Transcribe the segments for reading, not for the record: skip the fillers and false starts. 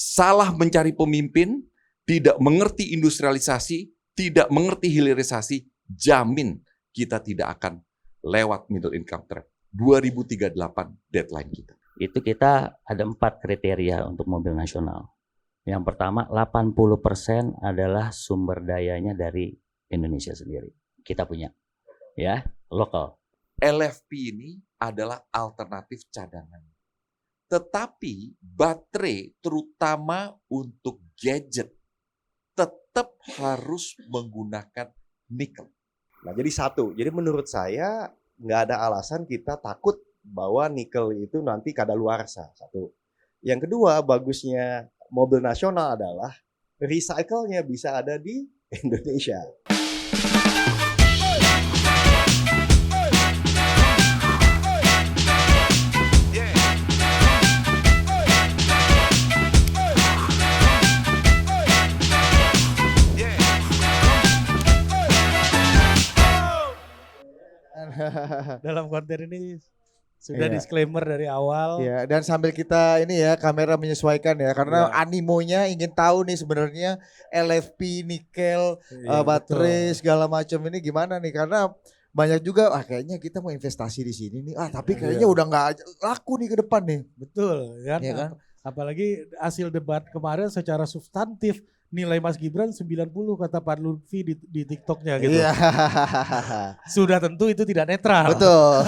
salah mencari pemimpin, tidak mengerti industrialisasi, tidak mengerti hilirisasi, jamin kita tidak akan lewat middle income trap. 2038 deadline kita. Itu kita ada 4 kriteria untuk mobil nasional. Yang pertama, 80% adalah sumber dayanya dari Indonesia sendiri. Kita punya, ya, lokal. LFP ini adalah alternatif cadangan. Tetapi baterai terutama untuk gadget tetap harus menggunakan nikel. Nah, jadi menurut saya nggak ada alasan kita takut bahwa nikel itu nanti kadaluarsa. Satu. Yang kedua, bagusnya mobil nasional adalah recycle-nya bisa ada di Indonesia. Dalam konten ini sudah disclaimer dari awal. Ya, dan sambil kita ini ya kamera menyesuaikan ya karena animonya ingin tahu nih sebenarnya LFP, nikel, baterai segala macam ini gimana nih karena banyak juga kayaknya kita mau investasi di sini nih tapi kayaknya udah nggak laku nih ke depan nih. Betul kan? Ya kan? Apalagi hasil debat kemarin secara substantif nilai Mas Gibran 90 kata Pak Lutfi di TikToknya gitu. Iya. Sudah tentu itu tidak netral. Betul.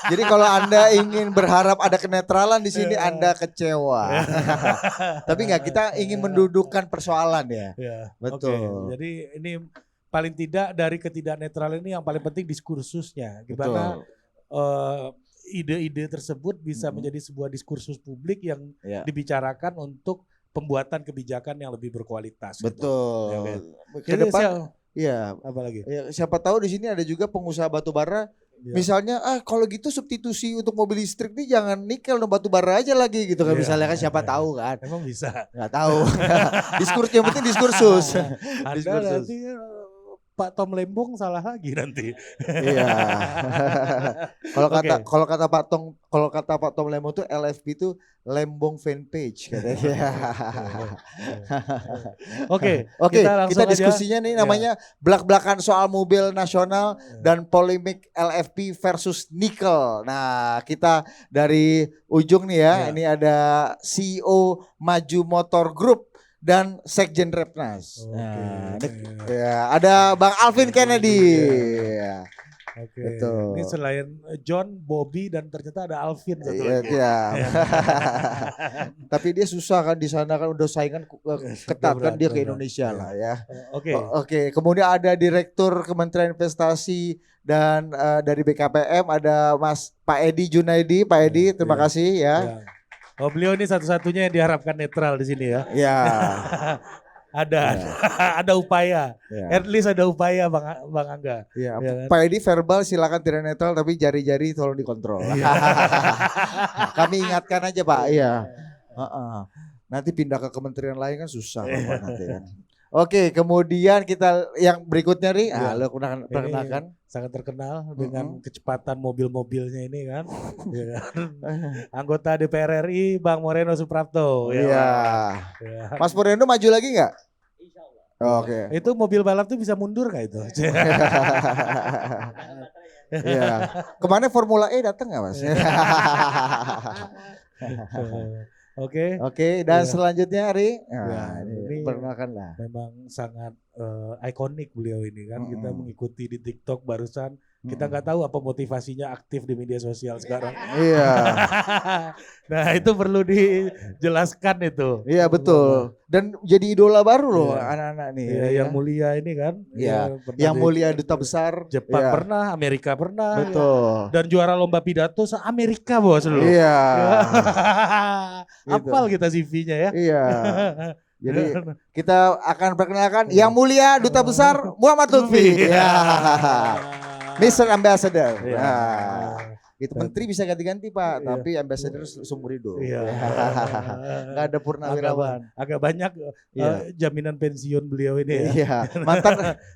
Jadi kalau Anda ingin berharap ada kenetralan di sini Anda kecewa. Tapi enggak, kita ingin mendudukkan persoalan ya. Betul. Okay. Jadi ini paling tidak dari ketidaknetralan ini yang paling penting diskursusnya. Gimana ide-ide tersebut bisa menjadi sebuah diskursus publik yang dibicarakan untuk pembuatan kebijakan yang lebih berkualitas. Betul. Gitu. Ke depan, apalagi? Ya, siapa tahu di sini ada juga pengusaha batu bara. Misalnya, kalau gitu substitusi untuk mobil listrik nih jangan nikel dong, batu bara aja lagi gitu kan. Misalnya kan siapa tahu kan. Emang bisa? Nggak tahu. Diskurs yang penting diskursus. Anda nanti Pak Tom Lembong salah lagi nanti. Iya. Kalau kata Pak Tom Lembong tuh LFP itu Lembong fanpage katanya. Oke, kita diskusinya nih namanya belak-belakan soal mobil nasional dan polemik LFP versus nikel. Nah, kita dari ujung nih ya, ini ada CEO Maju Motor Group dan Sekjen Repnas. Ada Bang Alvin Kennedy. Ini selain John, Bobby dan ternyata ada Alvin satu lagi. Tapi dia susah kan di sana kan udah saingan ketat kan dia ke Indonesia lah ya. Oke. Kemudian ada Direktur Kementerian Investasi dan dari BKPM ada Pak Edi Junaidi. Pak Edi, terima kasih ya. Beliau ini satu-satunya yang diharapkan netral di sini ya. Iya. Ada upaya. At least ada upaya Bang Angga. Iya. Kan? Pak Edi verbal silakan tidak netral tapi jari-jari tolong dikontrol. Kami ingatkan aja Pak. Iya. Nanti pindah ke kementerian lain kan susah nanti kan. Oke, kemudian kita yang berikutnya nih, lo perkenalkan. Sangat terkenal dengan kecepatan mobil-mobilnya ini kan. Anggota DPR RI Bang Moreno Suprapto. Mas Moreno maju lagi nggak? Insya Allah. Oke. Itu mobil balap tuh bisa mundur nggak itu? Kemana Formula E datang nggak Mas? Oke, dan selanjutnya Ari. Ini perkenalkanlah. Memang sangat ikonik beliau ini kan. Kita mengikuti di TikTok barusan. Kita nggak tahu apa motivasinya aktif di media sosial sekarang. Iya. Nah itu perlu dijelaskan itu. Iya betul. Dan jadi idola baru loh anak-anak nih. Yang mulia ini kan. Yang mulia duta besar. Jepang pernah, Amerika pernah. Betul. Dan juara lomba pidato se-Amerika bos loh. Iya. Apal kita CV-nya ya. Iya. Jadi kita akan perkenalkan yang mulia duta besar Muhammad Lutfi. Mr. Ambassador. Itu menteri bisa ganti-ganti Pak, tapi ambassador seumur hidup. Nggak ada purnawirawan. Agak banyak jaminan pensiun beliau ini ya.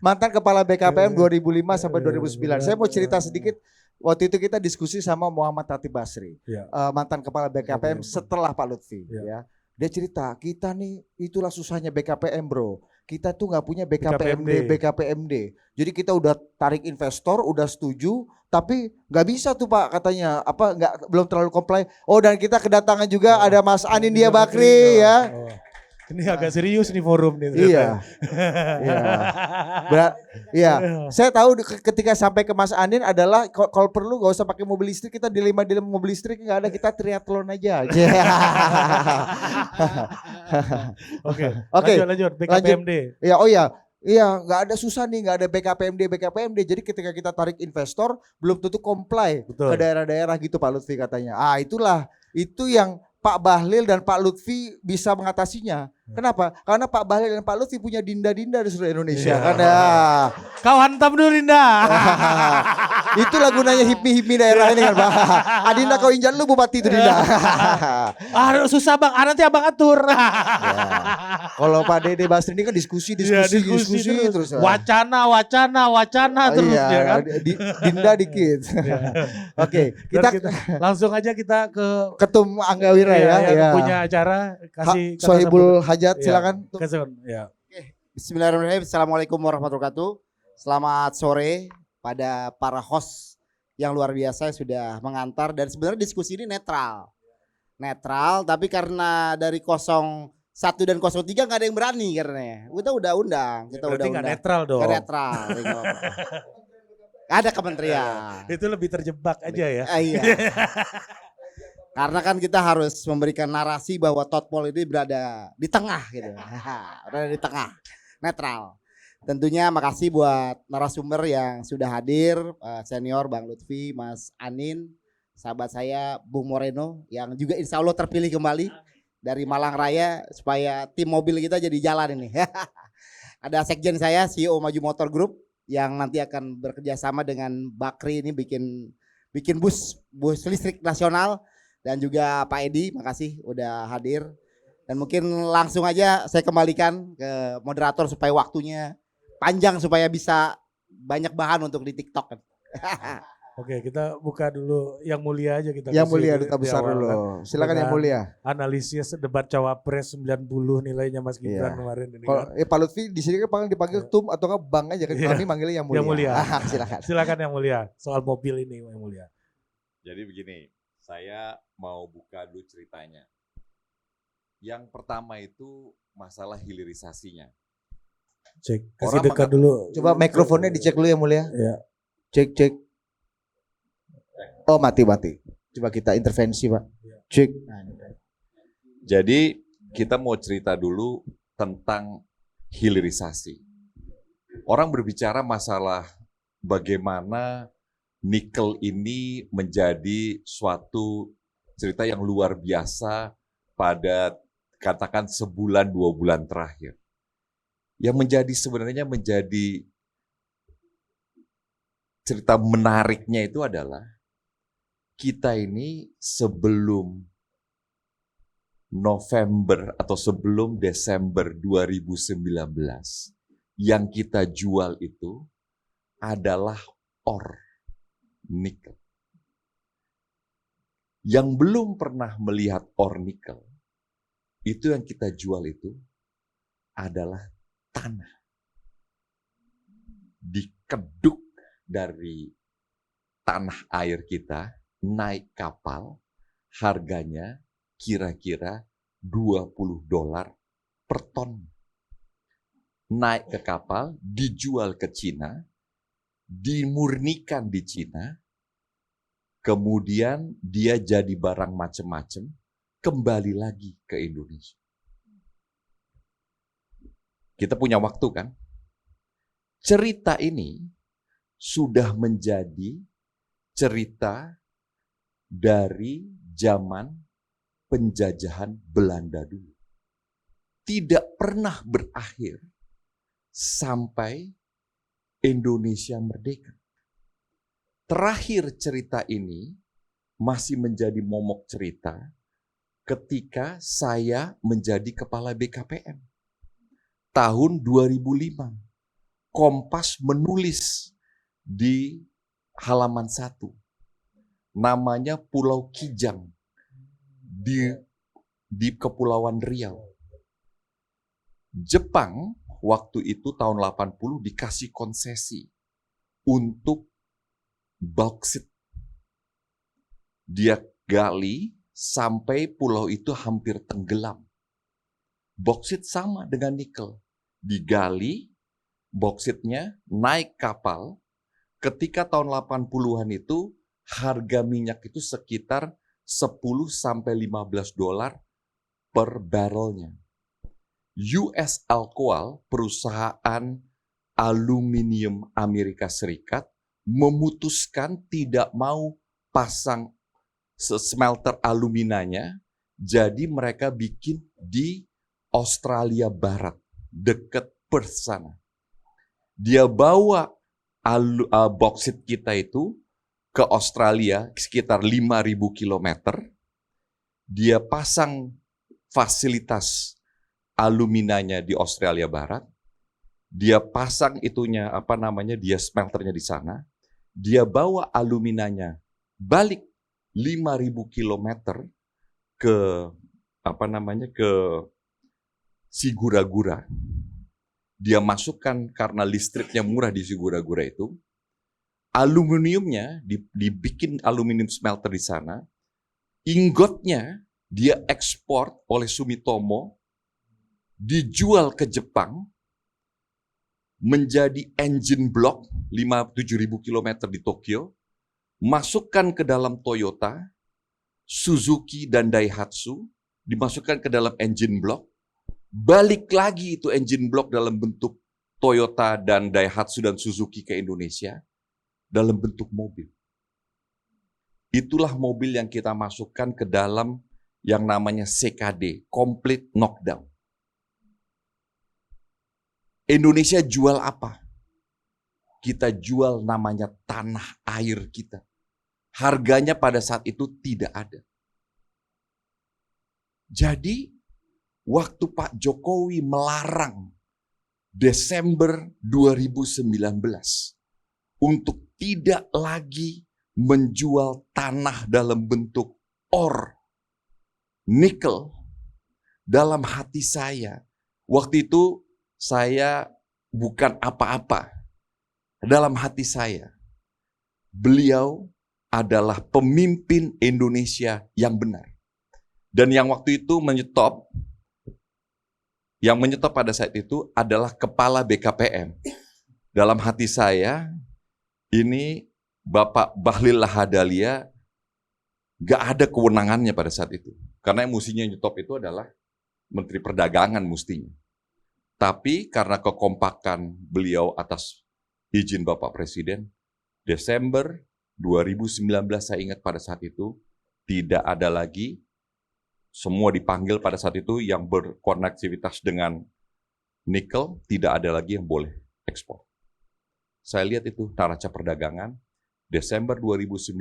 Mantan kepala BKPM 2005 sampai 2009. Saya mau cerita sedikit. Waktu itu kita diskusi sama Muhammad Tatib Basri, mantan kepala BKPM setelah Pak Lutfi. Dia cerita, kita nih itulah susahnya BKPM bro. Kita tuh nggak punya BKPMD. BKPMD. Jadi kita udah tarik investor, udah setuju, tapi nggak bisa tuh Pak katanya. Apa nggak belum terlalu comply. Oh dan kita kedatangan juga ada Mas Anin Dia Bakri ya. Oh. Ini agak serius nih forum nih. Iya. Iya. Iya. Saya tahu ketika sampai ke Mas Anin adalah kalau perlu gak usah pakai mobil listrik, kita dilema mobil listrik nggak ada, kita triathlon aja. Oke. Lanjut BKPMD. Ya, oh ya. Iya, nggak ada susah nih, nggak ada BKPMD. Jadi ketika kita tarik investor, belum tentu comply Betul. ke daerah-daerah gitu Pak Lutfi katanya. Ah itulah, itu yang Pak Bahlil dan Pak Lutfi bisa mengatasinya. Kenapa? Karena Pak Bahlil dan Pak Lutfi punya dinda-dinda di seluruh Indonesia. Iya. Karena Kau hantam dulu Dinda. itulah gunanya hipmi daerah ini kan Pak. Adinda kau injak lu bupati itu Dinda. Susah bang, nanti abang atur. Ya. Kalau Pak Dede Basri ini kan diskusi terus. Wacana terus. Iya, Ya kan? Dinda dikit. Oke, kita langsung aja kita ke Ketum Angga Wira yang ya. punya acara kasih kata Sohibul sambutan. Hajat Iya. silakan. Ya. Bismillahirrahmanirrahim. Assalamualaikum warahmatullahi wabarakatuh. Selamat sore pada para host yang luar biasa yang sudah mengantar, dan sebenarnya diskusi ini netral. Netral, tapi karena dari 01 dan 03 nggak ada yang berani karena kita udah undang, kita Berarti udah nggak undang. netral dong. Nggak netral. nggak apa-apa. Ada kementerian. Itu lebih terjebak aja ya. Iya. Karena kan kita harus memberikan narasi bahwa Totpol ini berada di tengah gitu. Berada di tengah, netral. Tentunya makasih buat narasumber yang sudah hadir, senior Bang Lutfi, Mas Anin, sahabat saya Bung Moreno yang juga insya Allah terpilih kembali dari Malang Raya supaya tim mobil kita jadi jalan ini. Ada sekjen saya, CEO Maju Motor Group yang nanti akan bekerja sama dengan Bakri ini bikin bus listrik nasional. Dan juga Pak Edi, makasih udah hadir. Dan mungkin langsung aja saya kembalikan ke moderator supaya waktunya panjang, supaya bisa banyak bahan untuk di TikTok. Oke, kita buka dulu yang mulia aja kita. Yang kasih mulia di duta besar awal, dulu. kan. Silakan yang Dengan mulia. Analisis debat cawapres 90 nilainya Mas Gibran Iya. kemarin ini. Kalau Kan. Pak Lutfi di sini kan dipanggil Tum atau enggak Bang aja kan. Iya. Kami manggilnya yang mulia. Yang mulia. Silakan. Silakan yang mulia. Soal mobil ini yang mulia. Jadi begini, saya mau buka dulu ceritanya. Yang pertama itu masalah hilirisasinya. Cek, kasih Orang dekat dulu. Coba mikrofonnya dicek dulu yang mulia. Ya. Cek. Oh mati. Coba kita intervensi Pak. Cek. Jadi kita mau cerita dulu tentang hilirisasi. Orang berbicara masalah bagaimana nikel ini menjadi suatu cerita yang luar biasa pada katakan sebulan 2 bulan terakhir. Yang sebenarnya menjadi cerita menariknya itu adalah kita ini sebelum November atau sebelum Desember 2019 yang kita jual itu adalah ore nikel. Yang belum pernah melihat ore nikel, itu yang kita jual itu adalah tanah. Dikeduk dari tanah air kita, naik kapal, harganya kira-kira $20 per ton. Naik ke kapal, dijual ke Cina, dimurnikan di Cina, kemudian dia jadi barang macam-macam, kembali lagi ke Indonesia. Kita punya waktu kan? Cerita ini sudah menjadi cerita dari zaman penjajahan Belanda dulu. Tidak pernah berakhir sampai Indonesia merdeka. Terakhir cerita ini masih menjadi momok cerita ketika saya menjadi kepala BKPM. Tahun 2005, Kompas menulis di halaman 1, namanya Pulau Kijang, di Kepulauan Riau. Jepang waktu itu tahun 80 dikasih konsesi untuk bauksit. Dia gali sampai pulau itu hampir tenggelam. Bauksit sama dengan nikel. Digali, bauksitnya naik kapal. Ketika tahun 80-an itu, harga minyak itu sekitar 10-15 dolar per barrelnya. US Alcoa, perusahaan aluminium Amerika Serikat, memutuskan tidak mau pasang smelter aluminanya, jadi mereka bikin di Australia Barat, dekat Perth sana. Dia bawa bauksit kita itu ke Australia sekitar 5.000 kilometer. Dia pasang fasilitas aluminanya di Australia Barat. Dia pasang dia smelternya di sana. Dia bawa aluminanya balik 5.000 kilometer ke ke Sigura-gura. Dia masukkan karena listriknya murah di Sigura-gura itu. Aluminiumnya dibikin aluminium smelter di sana. Ingotnya dia ekspor oleh Sumitomo, dijual ke Jepang menjadi engine block 7.000 km di Tokyo, masukkan ke dalam Toyota, Suzuki dan Daihatsu, dimasukkan ke dalam engine block, balik lagi itu engine block dalam bentuk Toyota dan Daihatsu dan Suzuki ke Indonesia dalam bentuk mobil. Itulah mobil yang kita masukkan ke dalam yang namanya CKD, Complete Knockdown. Indonesia jual apa? Kita jual namanya tanah air kita. Harganya pada saat itu tidak ada. Jadi, waktu Pak Jokowi melarang Desember 2019 untuk tidak lagi menjual tanah dalam bentuk ore, nikel, dalam hati saya, waktu itu saya bukan apa-apa. Dalam hati saya, beliau adalah pemimpin Indonesia yang benar. Dan yang waktu itu menyetop pada saat itu adalah kepala BKPM. Dalam hati saya, ini Bapak Bahlil Lahadalia gak ada kewenangannya pada saat itu. Karena yang mestinya nyetop itu adalah Menteri Perdagangan mestinya. Tapi karena kekompakan beliau atas izin Bapak Presiden, Desember 2019 saya ingat pada saat itu, tidak ada lagi, semua dipanggil pada saat itu yang berkonektivitas dengan nikel, tidak ada lagi yang boleh ekspor. Saya lihat itu neraca perdagangan, Desember 2019,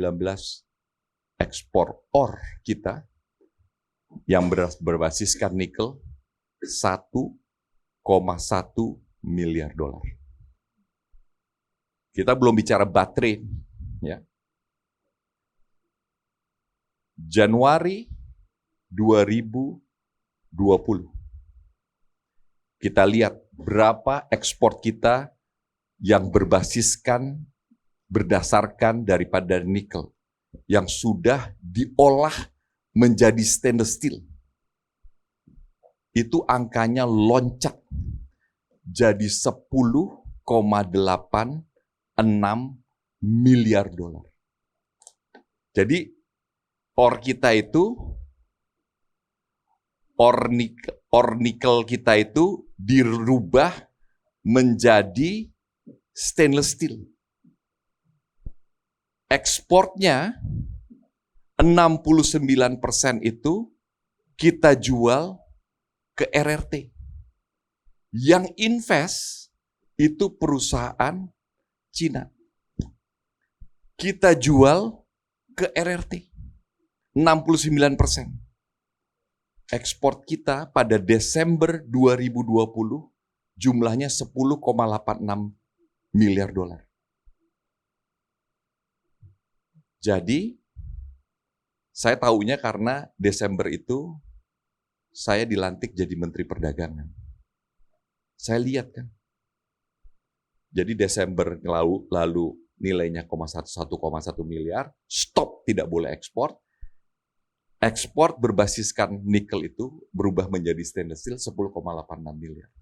ekspor ore kita yang berbasiskan nikel 1,1 miliar dolar. Kita belum bicara baterai, ya. Januari 2020, kita lihat berapa ekspor kita yang berdasarkan daripada nikel, yang sudah diolah menjadi stainless steel. Itu angkanya loncat jadi 10,86 miliar dolar. Jadi ore kita itu, ore nikel kita itu dirubah menjadi stainless steel. Ekspornya 69% itu kita jual ke RRT. Yang invest itu perusahaan Cina. Kita jual ke RRT. 69%. Ekspor kita pada Desember 2020 jumlahnya 10,86 miliar dolar. Jadi, saya tahunya karena Desember itu saya dilantik jadi Menteri Perdagangan. Saya lihat kan. Jadi Desember lalu nilainya 1,1 miliar, stop, tidak boleh ekspor. Ekspor berbasiskan nikel itu berubah menjadi stainless steel 10,86 miliar.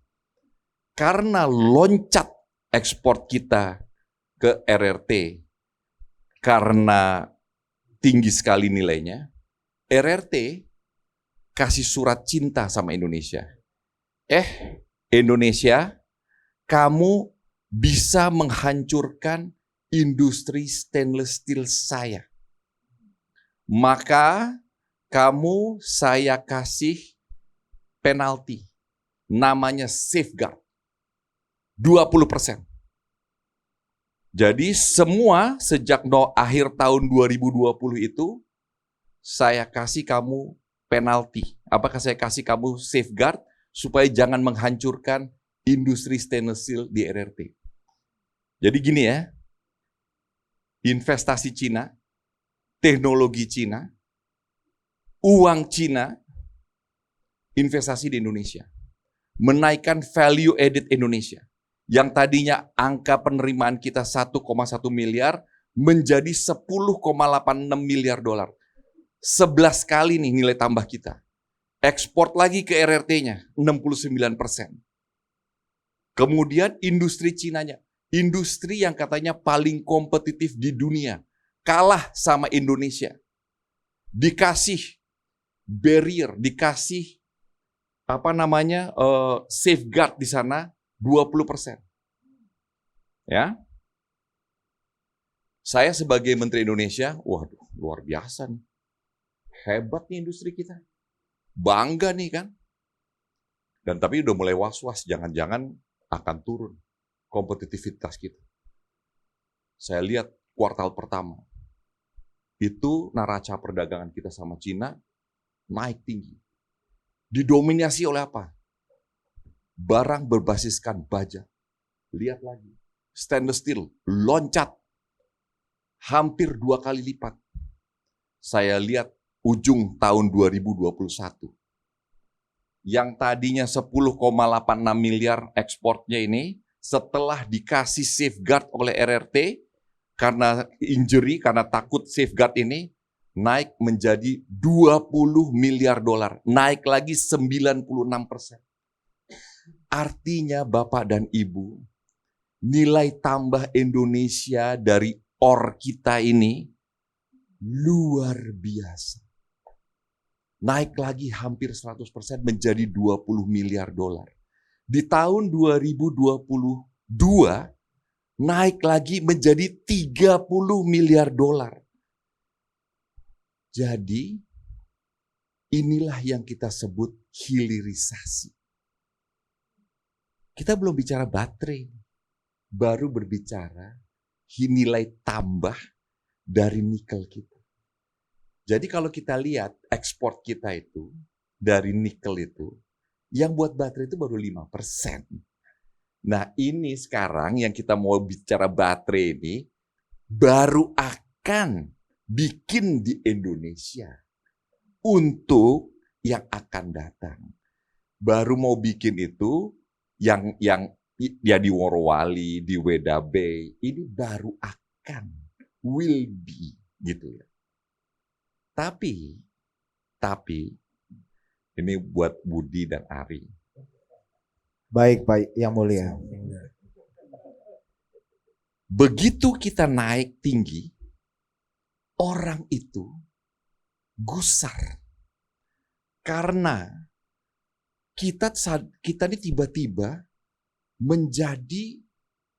Karena loncat ekspor kita ke RRT, karena tinggi sekali nilainya, RRT kasih surat cinta sama Indonesia. Indonesia, kamu bisa menghancurkan industri stainless steel saya. Maka kamu saya kasih penalti. Namanya safeguard. 20%. Jadi semua sejak akhir tahun 2020 itu, saya kasih kamu penalti. Apakah saya kasih kamu safeguard supaya jangan menghancurkan industri stainless steel di RRT. Jadi gini ya, investasi Cina, teknologi Cina, uang Cina, investasi di Indonesia. Menaikkan value added Indonesia. Yang tadinya angka penerimaan kita 1,1 miliar menjadi 10,86 miliar dolar. 11 kali nih nilai tambah kita. Ekspor lagi ke RRT-nya 69%. Kemudian industri Cinanya, industri yang katanya paling kompetitif di dunia, kalah sama Indonesia. Dikasih barrier, dikasih safeguard di sana 20%. Ya. Saya sebagai Menteri Indonesia, waduh, luar biasa nih. Hebat nih industri kita. Bangga nih kan. Dan tapi udah mulai was-was, jangan-jangan akan turun kompetitivitas kita. Saya lihat kuartal pertama, itu neraca perdagangan kita sama Cina naik tinggi. Didominasi oleh apa? Barang berbasiskan baja. Lihat lagi. Stainless steel loncat. Hampir 2 kali lipat. Saya lihat ujung tahun 2021. Yang tadinya 10,86 miliar ekspornya ini, setelah dikasih safeguard oleh RRT, karena injury, karena takut safeguard ini, naik menjadi 20 miliar dolar. Naik lagi 96%. Artinya Bapak dan Ibu, nilai tambah Indonesia dari OR kita ini luar biasa. Naik lagi hampir 100% menjadi 20 miliar dolar. Di tahun 2022 naik lagi menjadi 30 miliar dolar. Jadi inilah yang kita sebut hilirisasi. Kita belum bicara baterai, baru berbicara nilai tambah dari nikel kita. Jadi kalau kita lihat ekspor kita itu dari nikel itu, yang buat baterai itu baru 5%. Nah ini sekarang yang kita mau bicara baterai ini, baru akan bikin di Indonesia untuk yang akan datang. Baru mau bikin itu yang ya di Worowali, di Weda Bay, ini baru akan, will be gitu ya. Tapi ini buat Budi dan Ari. Baik, yang mulia. Begitu kita naik tinggi, orang itu gusar. Karena kita ini tiba-tiba menjadi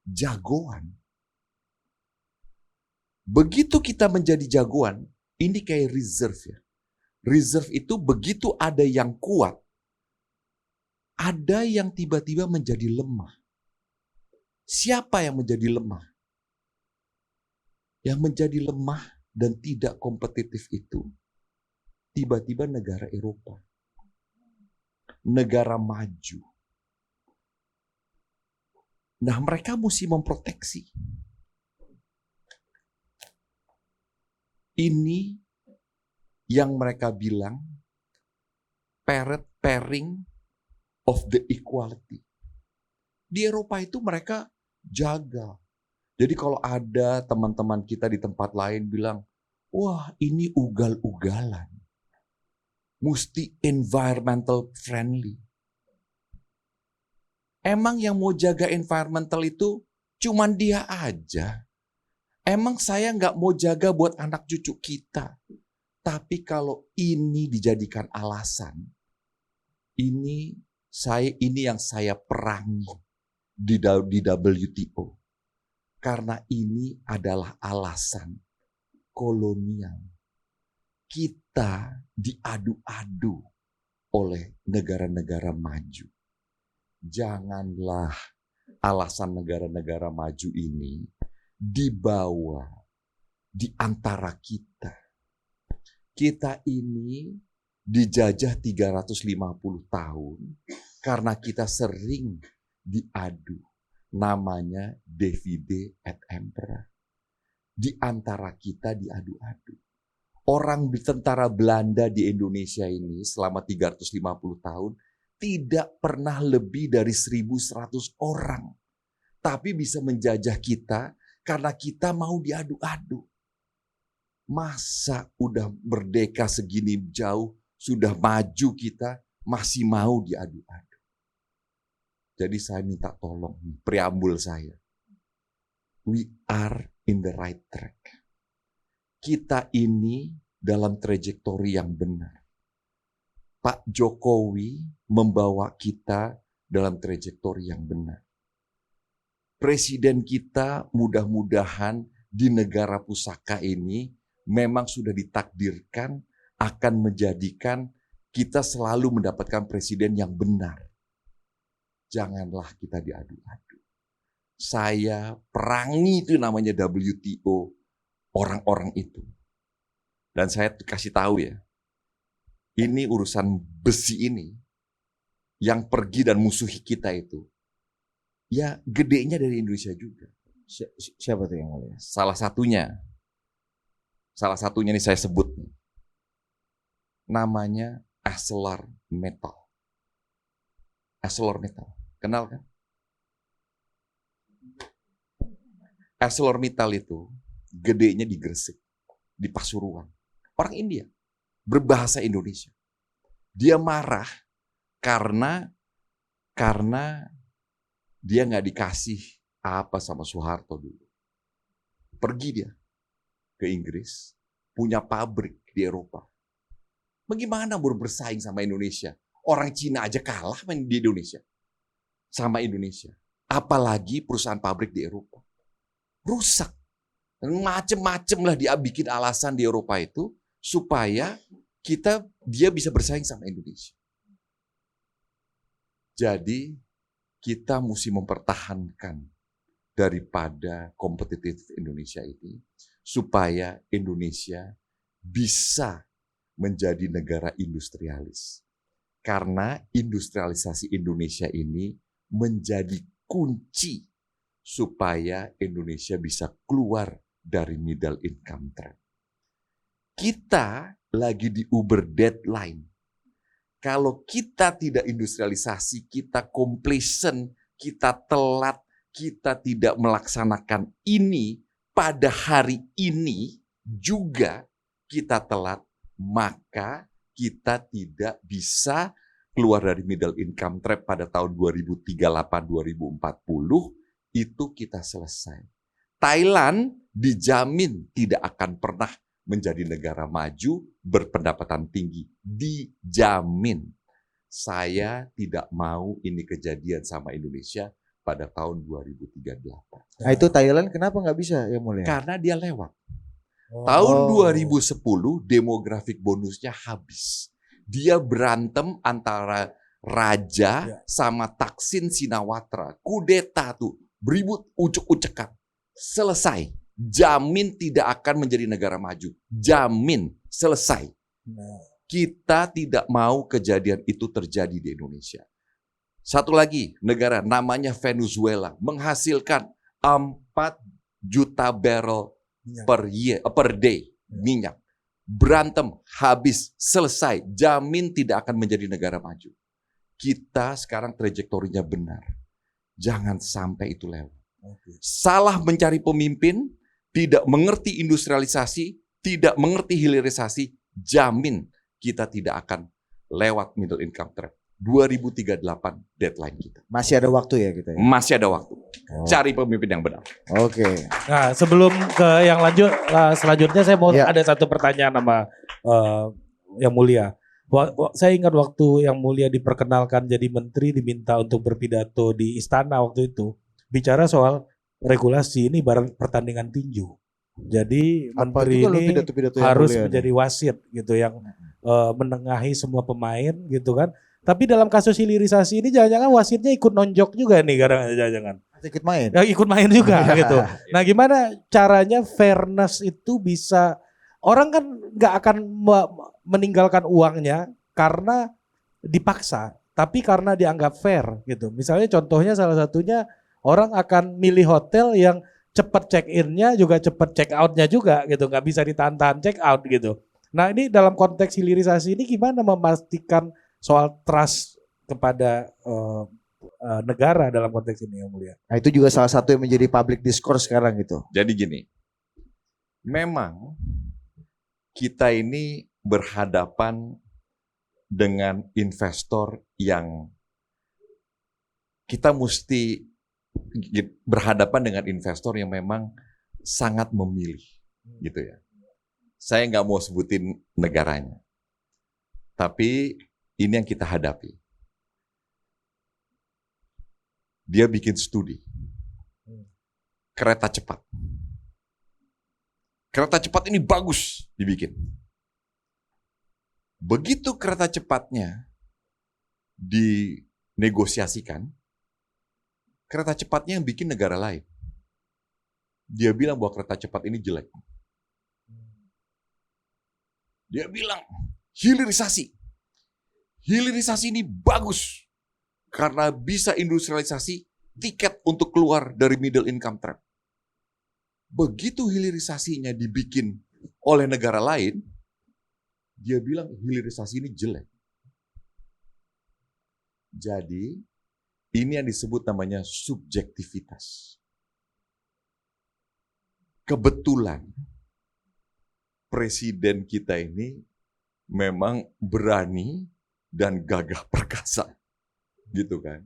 jagoan. Begitu kita menjadi jagoan, ini kayak reserve ya. Reserve itu begitu ada yang kuat, ada yang tiba-tiba menjadi lemah. Siapa yang menjadi lemah? Yang menjadi lemah dan tidak kompetitif itu tiba-tiba negara Eropa. Negara maju. Nah, mereka mesti memproteksi. Ini yang mereka bilang pairing of the equality. Di Eropa itu mereka jaga. Jadi kalau ada teman-teman kita di tempat lain bilang, wah ini ugal-ugalan. Mesti environmental friendly. Emang yang mau jaga environmental itu cuman dia aja. Emang saya nggak mau jaga buat anak cucu kita. Tapi kalau ini dijadikan alasan, ini yang saya perangi di WTO. Karena ini adalah alasan kolonial. Kita diadu-adu oleh negara-negara maju. Janganlah alasan negara-negara maju ini dibawa di antara kita. Kita ini dijajah 350 tahun karena kita sering diadu. Namanya divide et impera. Di antara kita diadu-adu. Orang tentara Belanda di Indonesia ini selama 350 tahun tidak pernah lebih dari 1.100 orang. Tapi bisa menjajah kita karena kita mau diadu-adu. Masa udah merdeka segini jauh, sudah maju kita, masih mau diadu-adu. Jadi saya minta tolong, preambul saya. We are in the right track. Kita ini dalam trajektori yang benar. Pak Jokowi membawa kita dalam trajektori yang benar. Presiden kita mudah-mudahan di negara pusaka ini memang sudah ditakdirkan akan menjadikan kita selalu mendapatkan presiden yang benar. Janganlah kita diadu-adu. Saya perangi itu namanya WTO, orang-orang itu. Dan saya kasih tahu ya, ini urusan besi ini, yang pergi dan musuhi kita itu, ya gedenya dari Indonesia juga. Siapa tuh yang mulia? Salah satunya nih saya sebut nih. Namanya ArcelorMittal. ArcelorMittal, kenal kan? ArcelorMittal itu gedenya di Gresik, di Pasuruan. Orang India, berbahasa Indonesia. Dia marah karena dia nggak dikasih apa sama Soeharto dulu. Pergi dia ke Inggris, punya pabrik di Eropa. Bagaimana baru bersaing sama Indonesia? Orang Cina aja kalah di Indonesia. Sama Indonesia. Apalagi perusahaan pabrik di Eropa. Rusak. Macem-macem lah dia bikin alasan di Eropa itu supaya dia bisa bersaing sama Indonesia. Jadi kita mesti mempertahankan daripada kompetitif Indonesia ini supaya Indonesia bisa menjadi negara industrialis. Karena industrialisasi Indonesia ini menjadi kunci supaya Indonesia bisa keluar dari middle income trap. Kita lagi di Uber deadline. Kalau kita tidak industrialisasi, kita complacent, kita telat, kita tidak melaksanakan ini, pada hari ini juga kita telat, maka kita tidak bisa keluar dari middle income trap pada tahun 2038-2040, itu kita selesai. Thailand dijamin tidak akan pernah menjadi negara maju berpendapatan tinggi. Dijamin. Saya tidak mau ini kejadian sama Indonesia pada tahun 2038. Nah itu Thailand kenapa nggak bisa ya mulia? Karena dia lewat. Tahun 2010 demografik bonusnya habis. Dia berantem antara raja sama Thaksin Shinawatra. Kudeta tuh, beribut ucek-ucekan. Selesai. Jamin tidak akan menjadi negara maju. Jamin, selesai. Kita tidak mau kejadian itu terjadi di Indonesia. Satu lagi negara namanya Venezuela menghasilkan 4 juta barrel per day minyak. berantem, habis, selesai, jamin tidak akan menjadi negara maju. Kita sekarang trajektorinya benar. Jangan sampai itu lewat. Salah mencari pemimpin, tidak mengerti industrialisasi, tidak mengerti hilirisasi, jamin kita tidak akan lewat middle income trap. 2038 deadline kita. Masih ada waktu ya kita ya? Masih ada waktu. Cari pemimpin yang benar. Oke. Nah, sebelum ke yang lanjut, selanjutnya saya mau Ya. ada satu pertanyaan sama Yang Mulia. Saya ingat waktu Yang Mulia diperkenalkan jadi menteri, diminta untuk berpidato di istana waktu itu, bicara soal regulasi ini barang pertandingan tinju. Jadi Apa menteri juga lo ini pidato-pidato yang harus mulia nih? menjadi wasit gitu, yang menengahi semua pemain gitu kan. Tapi dalam kasus hilirisasi ini jangan-jangan wasitnya ikut nonjok juga nih, jangan-jangan. Ikut main. Ya, ikut main juga gitu. Nah, gimana caranya fairness itu bisa, orang kan nggak akan meninggalkan uangnya karena dipaksa, tapi karena dianggap fair gitu. Misalnya contohnya salah satunya orang akan milih hotel yang cepat check in-nya juga cepat check out-nya juga gitu, nggak bisa ditahan-tahan check out gitu. Nah, ini dalam konteks hilirisasi ini gimana memastikan soal trust kepada negara dalam konteks ini, Yang Mulia? Nah, itu juga salah satu yang menjadi public discourse sekarang gitu. Jadi gini, memang kita ini berhadapan dengan investor yang kita mesti berhadapan dengan investor yang memang sangat memilih, gitu ya. Saya nggak mau sebutin negaranya, tapi ini yang kita hadapi. Dia bikin studi kereta cepat. Kereta cepat ini bagus dibikin. Begitu kereta cepatnya dinegosiasikan, kereta cepatnya yang bikin negara lain. Dia bilang bahwa kereta cepat ini jelek. Dia bilang hilirisasi. Hilirisasi ini bagus karena bisa industrialisasi tiket untuk keluar dari middle income trap. Begitu hilirisasinya dibikin oleh negara lain, dia bilang hilirisasi ini jelek. Jadi, ini yang disebut namanya subjektivitas. Kebetulan, presiden kita ini memang berani dan gagah perkasa. Gitu kan.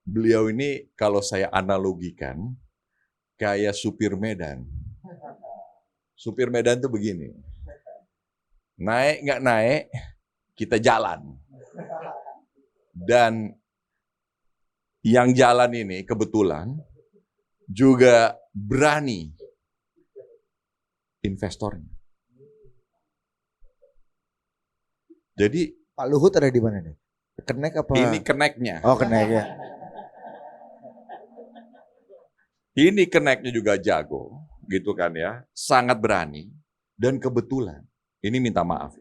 Beliau ini kalau saya analogikan, kayak supir Medan. Supir Medan tuh begini. Naik nggak naik, kita jalan. Dan yang jalan ini kebetulan juga berani investornya. Jadi Pak Luhut ada di mana nih? Kenek apa? ini keneknya. Oh, kenek ya. Ini keneknya juga jago, gitu kan ya. Sangat berani. Dan kebetulan, ini minta maaf.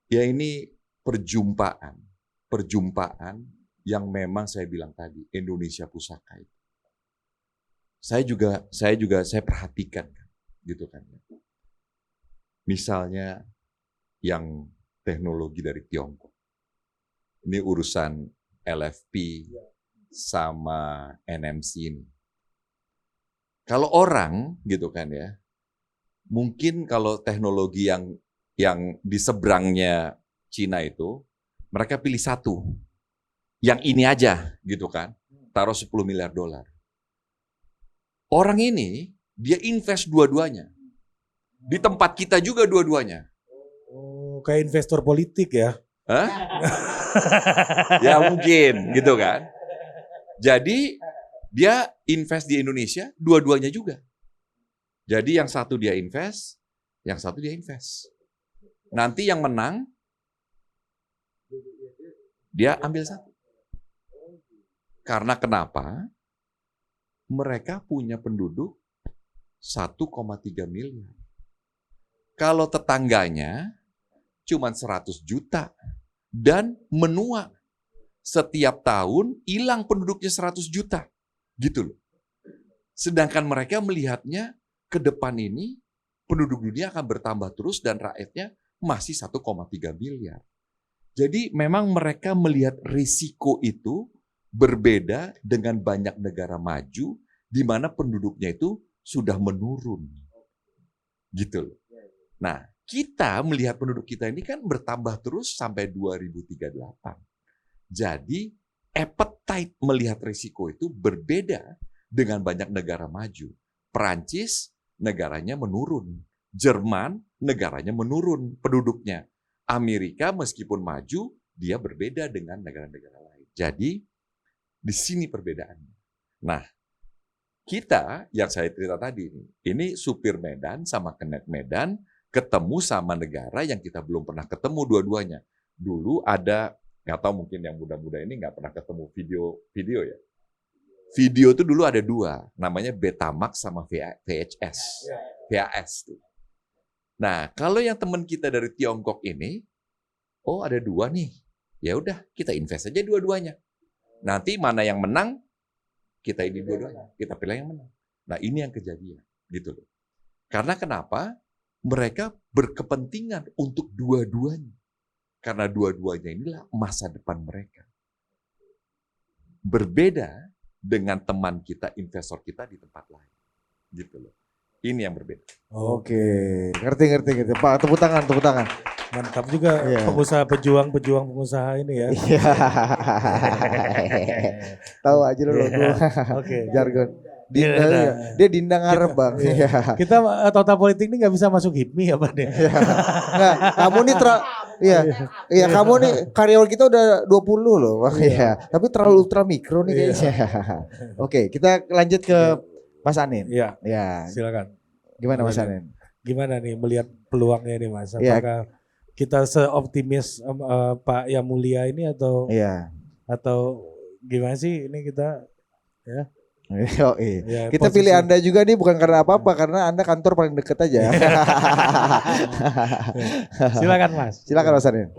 Ya ini perjumpaan. Perjumpaan yang memang saya bilang tadi, Indonesia Pusaka itu. Saya perhatikan, gitu kan. Misalnya yang teknologi dari Tiongkok. Ini urusan LFP sama NMC ini. Kalau orang, gitu kan ya, mungkin kalau teknologi yang di seberangnya Cina itu, mereka pilih satu. Yang ini aja, gitu kan. Taruh 10 miliar dolar. Orang ini, dia invest dua-duanya. Di tempat kita juga dua-duanya. Oh, kayak investor politik ya. Hah? Ya mungkin, gitu kan. Jadi, dia invest di Indonesia, dua-duanya juga. Jadi yang satu dia invest, yang satu dia invest. Nanti yang menang, dia ambil satu. Karena kenapa? Mereka punya penduduk 1,3 miliar. Kalau tetangganya cuma 100 juta dan menua. Setiap tahun hilang penduduknya 100 juta. Gitu loh. Sedangkan mereka melihatnya ke depan ini penduduk dunia akan bertambah terus dan rakyatnya masih 1,3 miliar. Jadi memang mereka melihat risiko itu berbeda dengan banyak negara maju di mana penduduknya itu sudah menurun. Gitu loh. Nah, kita melihat penduduk kita ini kan bertambah terus sampai 2038. Jadi appetite melihat risiko itu berbeda dengan banyak negara maju. Perancis negaranya menurun. Jerman negaranya menurun penduduknya. Amerika meskipun maju, dia berbeda dengan negara-negara lain. Jadi, di sini perbedaannya. Nah, kita yang saya cerita tadi, ini supir Medan sama kenet Medan, ketemu sama negara yang kita belum pernah ketemu dua-duanya. Dulu ada, nggak tahu mungkin yang muda-muda ini nggak pernah ketemu video ya. Video itu dulu ada dua, namanya Betamax sama VHS. VHS tuh. Nah, kalau yang teman kita dari Tiongkok ini, oh ada dua nih, ya udah kita invest aja dua-duanya. Nanti mana yang menang, kita ini dua-duanya, kita pilih yang menang. Nah ini yang kejadian, gitu loh. Karena kenapa? Mereka berkepentingan untuk dua-duanya. Karena dua-duanya inilah masa depan mereka. Berbeda dengan teman kita, investor kita di tempat lain, gitu loh. Ini yang berbeda. Oke, ngerti. Pak, tepuk tangan. Mantap juga pengusaha pengusaha ini ya. Iya. Tahu aja lo logo. Oke. Jargon. Dia Dinda ngarep bang. Iya. Kita Total Politik ini nggak bisa masuk HIPMI apa deh? Nggak, kamu nih iya kamu nih karyawan kita udah 20 loh bang. Iya. Tapi terlalu ultra mikro nih kayaknya. Oke, kita lanjut ke Mas Anin. Iya. Ya. Silakan. Gimana Mas Anin? Gimana nih melihat peluangnya nih Mas? Iya. Apakah kita seoptimis Pak Yang Mulia ini atau gimana sih ini kita ya? Ya, kita pilih Anda juga nih bukan karena apa-apa, karena Anda kantor paling deket aja. Silakan Mas. Silakan Mas Anin.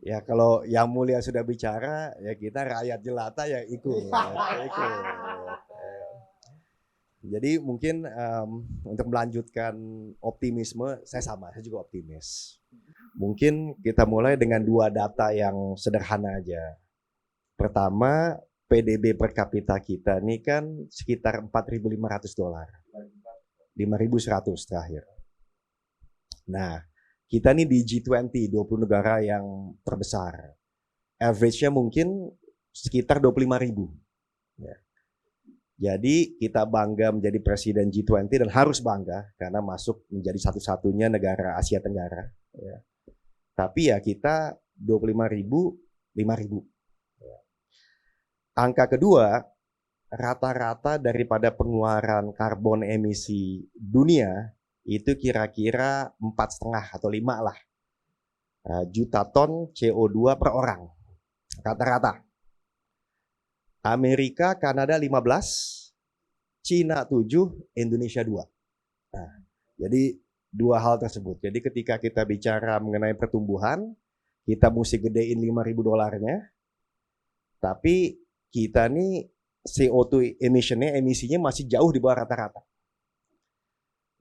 Ya kalau Yang Mulia sudah bicara, ya kita rakyat jelata ya ikut. Jadi mungkin untuk melanjutkan optimisme, saya juga optimis. Mungkin kita mulai dengan dua data yang sederhana aja. Pertama, PDB per kapita kita ini kan sekitar $4.500. 5.100 terakhir. Nah, kita nih di G20, 20 negara yang terbesar. Average-nya mungkin sekitar 25.000. Ya. Jadi kita bangga menjadi presiden G20 dan harus bangga karena masuk menjadi satu-satunya negara Asia Tenggara. Ya. Tapi ya kita 25.000, 5.000. Ya. Angka kedua, rata-rata daripada pengeluaran karbon emisi dunia itu kira-kira 4,5 atau 5 lah juta ton CO2 per orang. Rata-rata. Amerika, Kanada 15, Cina 7, Indonesia 2. Nah, jadi dua hal tersebut. Jadi ketika kita bicara mengenai pertumbuhan, kita mesti gedein $5.000, tapi kita nih CO2 emisinya masih jauh di bawah rata-rata.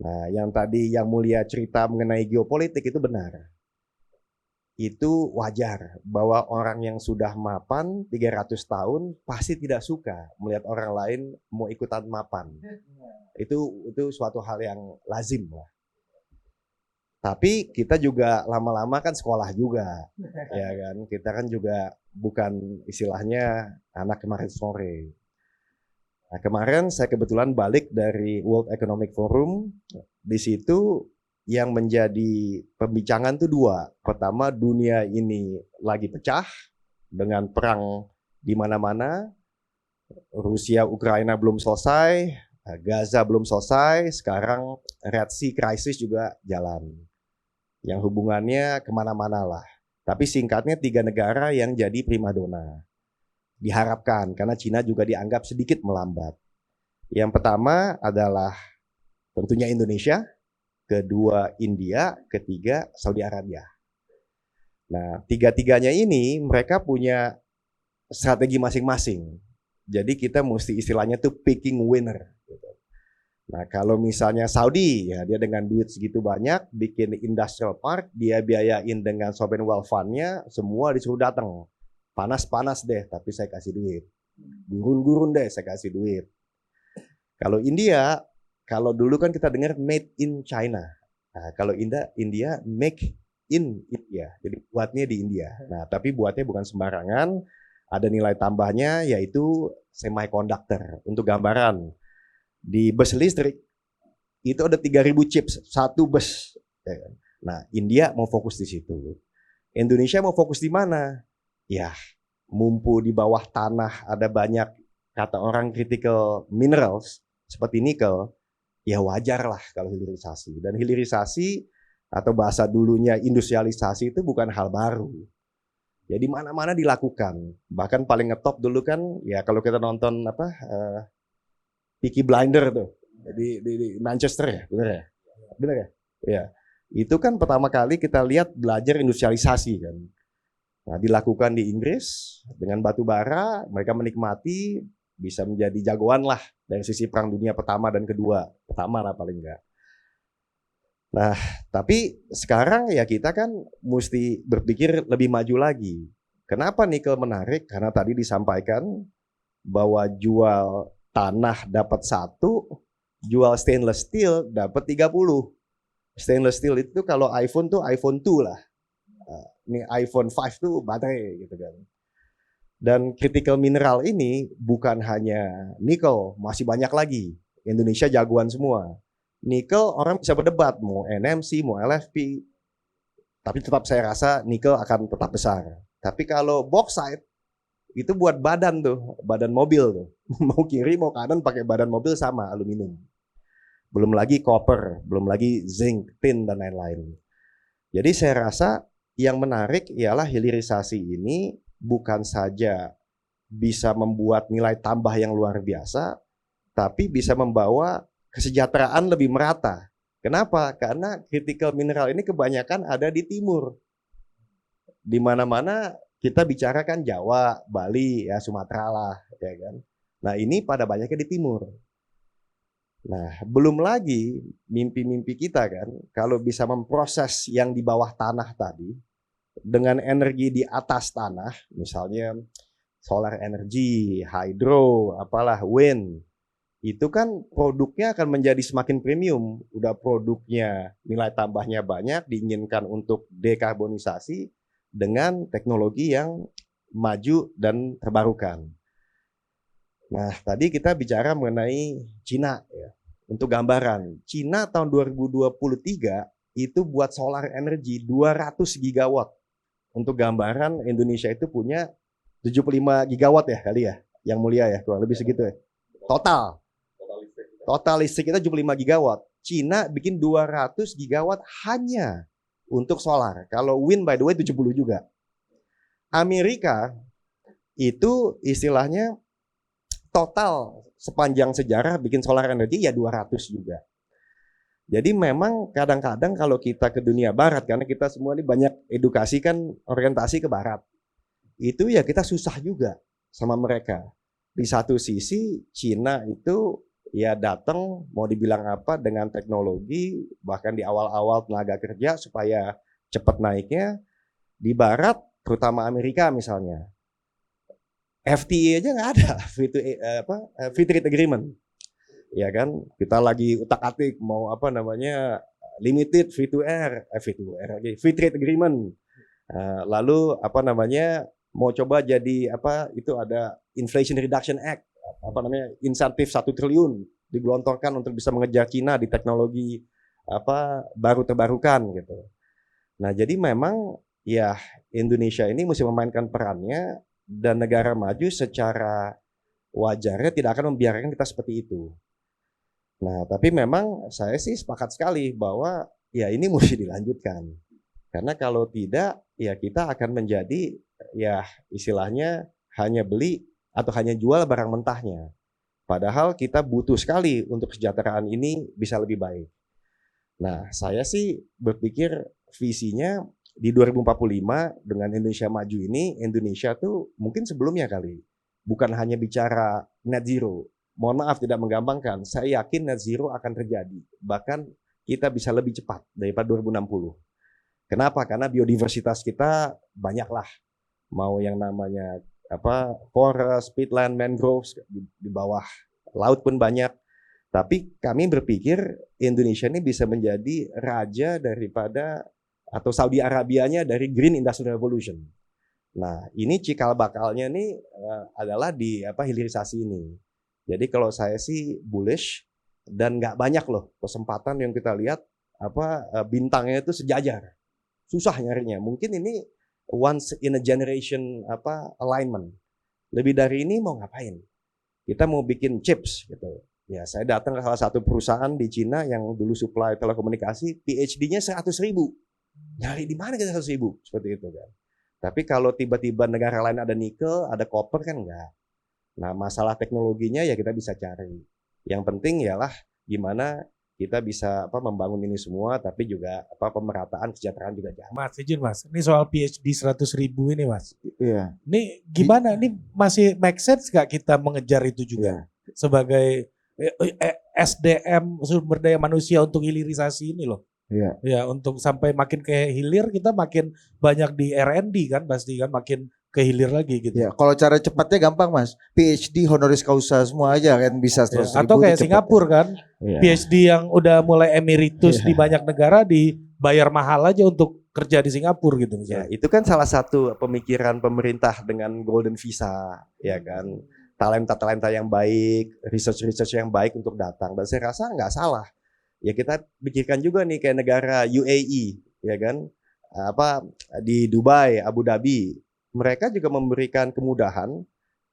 Nah, yang tadi Yang Mulia cerita mengenai geopolitik itu benar. Itu wajar bahwa orang yang sudah mapan 300 tahun pasti tidak suka melihat orang lain mau ikutan mapan. Itu suatu hal yang lazim lah. Tapi kita juga lama-lama kan sekolah juga, ya kan. Kita kan juga bukan istilahnya anak kemarin sore. Nah, kemarin saya kebetulan balik dari World Economic Forum. Di situ yang menjadi pembicaraan itu dua. Pertama, dunia ini lagi pecah dengan perang di mana-mana. Rusia, Ukraina belum selesai, Gaza belum selesai, sekarang Red Sea Crisis juga jalan. Yang hubungannya kemana-mana lah. Tapi singkatnya 3 negara yang jadi primadona. Diharapkan, karena Cina juga dianggap sedikit melambat. Yang pertama adalah tentunya Indonesia, kedua India, ketiga Saudi Arabia. Nah, tiga-tiganya ini mereka punya strategi masing-masing. Jadi kita mesti istilahnya tuh picking winner. Nah, kalau misalnya Saudi, ya dia dengan duit segitu banyak, bikin industrial park, dia biayain dengan sovereign wealth fund-nya, semua disuruh datang. Panas-panas deh, tapi saya kasih duit. Gurun-gurun deh, saya kasih duit. Kalau India, kalau dulu kan kita dengar made in China. Nah, kalau India make in India, jadi buatnya di India. Nah, tapi buatnya bukan sembarangan, ada nilai tambahnya yaitu semiconductor. Untuk gambaran, di bus listrik itu ada 3.000 chips satu bus. Nah, India mau fokus di situ. Indonesia mau fokus di mana? Ya, mumpung di bawah tanah ada banyak kata orang critical minerals seperti nikel, ya wajar lah kalau hilirisasi. Dan hilirisasi atau bahasa dulunya industrialisasi itu bukan hal baru. Jadi mana-mana dilakukan. Bahkan paling ngetop dulu kan ya kalau kita nonton Peaky Blinder tuh di Manchester ya, bener ya? Bener ya? Ya. Itu kan pertama kali kita lihat belajar industrialisasi kan. Nah, dilakukan di Inggris dengan batu bara, mereka menikmati bisa menjadi jagoan lah dari sisi perang dunia pertama dan kedua. Pertama lah paling enggak. Nah, tapi sekarang ya kita kan mesti berpikir lebih maju lagi. Kenapa nikel menarik? Karena tadi disampaikan bahwa jual tanah dapat 1, jual stainless steel dapat 30. Stainless steel itu kalau iPhone tuh iPhone 2 lah. Ini iPhone 5 tuh baterai gitu kan. Dan critical mineral ini bukan hanya nikel, masih banyak lagi. Indonesia jagoan semua. Nikel orang bisa berdebat mau NMC, mau LFP. Tapi tetap saya rasa nikel akan tetap besar. Tapi kalau bauxite itu buat badan tuh, badan mobil tuh. Mau kiri mau kanan pakai badan mobil sama aluminium. Belum lagi copper, belum lagi zinc, tin dan lain-lain. Jadi saya rasa yang menarik ialah hilirisasi ini bukan saja bisa membuat nilai tambah yang luar biasa, tapi bisa membawa kesejahteraan lebih merata. Kenapa? Karena critical mineral ini kebanyakan ada di timur. Di mana-mana kita bicarakan Jawa, Bali, ya Sumatera lah, ya kan. Nah ini pada banyaknya di timur. Nah belum lagi mimpi-mimpi kita kan, kalau bisa memproses yang di bawah tanah tadi dengan energi di atas tanah, misalnya solar energy, hydro, apalah wind, itu kan produknya akan menjadi semakin premium. Udah produknya nilai tambahnya banyak, diinginkan untuk dekarbonisasi dengan teknologi yang maju dan terbarukan. Nah, tadi kita bicara mengenai Cina ya. Untuk gambaran, Cina tahun 2023 itu buat solar energy 200 gigawatt. Untuk gambaran, Indonesia itu punya 75 gigawatt ya kali ya, yang mulia ya, kurang lebih segitu ya. Total listrik kita 75 gigawatt. Cina bikin 200 gigawatt hanya untuk solar. Kalau wind by the way 70 juga. Amerika itu istilahnya total sepanjang sejarah bikin solar energy ya 200 juga. Jadi memang kadang-kadang kalau kita ke dunia barat, karena kita semua ini banyak edukasi kan orientasi ke barat, itu ya kita susah juga sama mereka. Di satu sisi Cina itu ya datang mau dibilang apa dengan teknologi, bahkan di awal-awal tenaga kerja supaya cepat naiknya. Di barat terutama Amerika misalnya, FTA aja nggak ada, free trade agreement. Ya kan, kita lagi utak-atik mau apa namanya limited free trade agreement. Lalu apa namanya mau coba jadi apa itu ada Inflation Reduction Act, apa namanya insentif 1 triliun digelontorkan untuk bisa mengejar Cina di teknologi apa baru terbarukan gitu. Nah jadi memang ya Indonesia ini mesti memainkan perannya dan negara maju secara wajarnya tidak akan membiarkan kita seperti itu. Nah, tapi memang saya sih sepakat sekali bahwa ya ini mesti dilanjutkan. Karena kalau tidak, ya kita akan menjadi ya istilahnya hanya beli atau hanya jual barang mentahnya. Padahal kita butuh sekali untuk kesejahteraan ini bisa lebih baik. Nah, saya sih berpikir visinya di 2045 dengan Indonesia maju ini, Indonesia tuh mungkin sebelumnya kali. Bukan hanya bicara net zero, mohon maaf tidak menggampangkan, saya yakin net zero akan terjadi. Bahkan kita bisa lebih cepat daripada 2060. Kenapa? Karena biodiversitas kita banyaklah. Mau yang namanya forest, peatland, mangroves di bawah laut pun banyak. Tapi kami berpikir Indonesia ini bisa menjadi raja daripada atau Saudi Arabianya dari Green Industrial Revolution. Nah, ini cikal bakalnya nih adalah di hilirisasi ini. Jadi kalau saya sih bullish dan nggak banyak loh kesempatan yang kita lihat bintangnya itu sejajar. Susah nyarinya. Mungkin ini once in a generation alignment. Lebih dari ini mau ngapain? Kita mau bikin chips gitu. Ya, saya datang ke salah satu perusahaan di Cina yang dulu supply telekomunikasi, PhD-nya 100.000. Nyari di mana kita 100.000? Seperti itu kan. Tapi kalau tiba-tiba negara lain ada nikel, ada copper kan enggak. Nah, masalah teknologinya ya kita bisa cari. Yang penting ialah gimana kita bisa membangun ini semua, tapi juga pemerataan kesejahteraan juga jangan. Mas, izin Mas, ini soal PhD 100.000 ini Mas. Iya. Ini gimana? Ini masih make sense gak kita mengejar itu juga? Sebagai SDM, sumber daya manusia untuk hilirisasi ini loh. Iya. Ya, untuk sampai makin ke hilir kita makin banyak di R&D kan, pasti kan makin ke hilir lagi gitu. Ya, kalau cara cepatnya gampang Mas. PhD honoris causa semua aja kan bisa 100.000. Atau kayak Singapura kan, Iya. PhD yang udah mulai emeritus di banyak negara dibayar mahal aja untuk kerja di Singapura gitu Ya, misalnya. itu kan salah satu pemikiran pemerintah dengan golden visa, ya kan. Talenta-talenta yang baik, research yang baik untuk datang. Dan saya rasa nggak salah. Ya kita pikirkan juga nih kayak negara UAE, ya kan, di Dubai, Abu Dhabi, mereka juga memberikan kemudahan.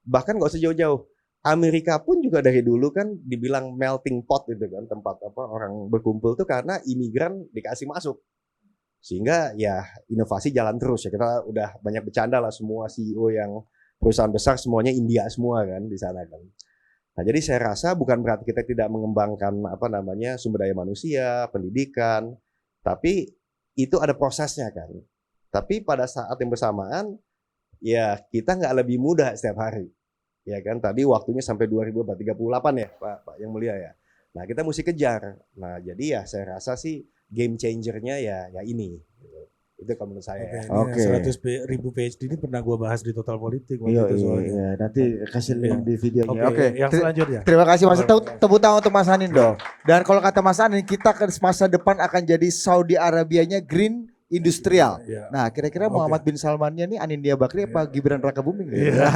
Bahkan nggak usah jauh-jauh. Amerika pun juga dari dulu kan dibilang melting pot gitu kan, tempat orang berkumpul tuh karena imigran dikasih masuk. Sehingga ya inovasi jalan terus ya. Kita udah banyak bercanda lah semua CEO yang perusahaan besar semuanya India semua kan di sana kan. Nah, jadi saya rasa bukan berarti kita tidak mengembangkan sumber daya manusia, pendidikan, tapi itu ada prosesnya kan. Tapi pada saat yang bersamaan ya kita nggak lebih mudah setiap hari. Ya kan tadi waktunya sampai 2038 ya Pak yang mulia ya. Nah, kita mesti kejar. Nah, jadi ya saya rasa sih game changernya ya ini. Itu kalau menurut saya. Oke. 100.000 PhD ini pernah gue bahas di Total Politik waktu Iya, itu soalnya. iya, nanti kasih link di videonya. Oke, Oke. yang selanjutnya. Terima kasih Mas. Tepuk tangan untuk Mas Hanin dong. Dan kalau kata Mas Hanin, kita ke masa depan akan jadi Saudi Arabianya green industrial. Iya. Nah, kira-kira Oke. Muhammad bin Salmannya nih Anindya Bakri apa Gibran Rakabuming? Iya.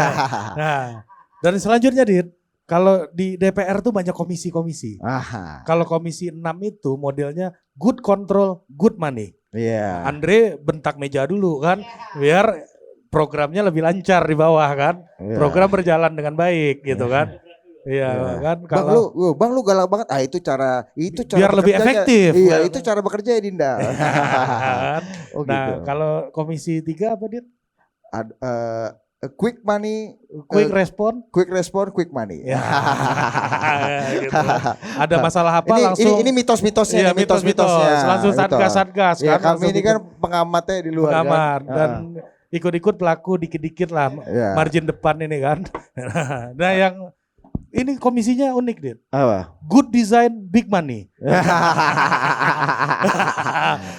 Nah, dan selanjutnya Dit, kalau di DPR tuh banyak komisi-komisi. Aha. Kalau komisi 6 itu modelnya good control, good money. Iya. Andre bentak meja dulu kan, biar programnya lebih lancar di bawah kan. Iya. Program berjalan dengan baik gitu kan. Iya kan. Bang lu galak banget. Ah itu cara Biar lebih bekerjanya. efektif. Iya, itu cara bekerja ya Dinda. Oh Nah, gitu. kalau komisi 3 apa Dit? Quick money, Quick respon. quick respon, quick money. Ya. Gitu. Ada masalah apa ini, langsung. ini mitos-mitosnya, Iya, nih, mitos-mitosnya. Langsung satgas-satgas Ya, kan. kami ini kan pengamatnya di luar pengamat kan. dan ikut-ikut pelaku dikit-dikit lah Iya. margin depan ini kan. Nah, yang ini komisinya unik Dit. Apa? Good design, big money.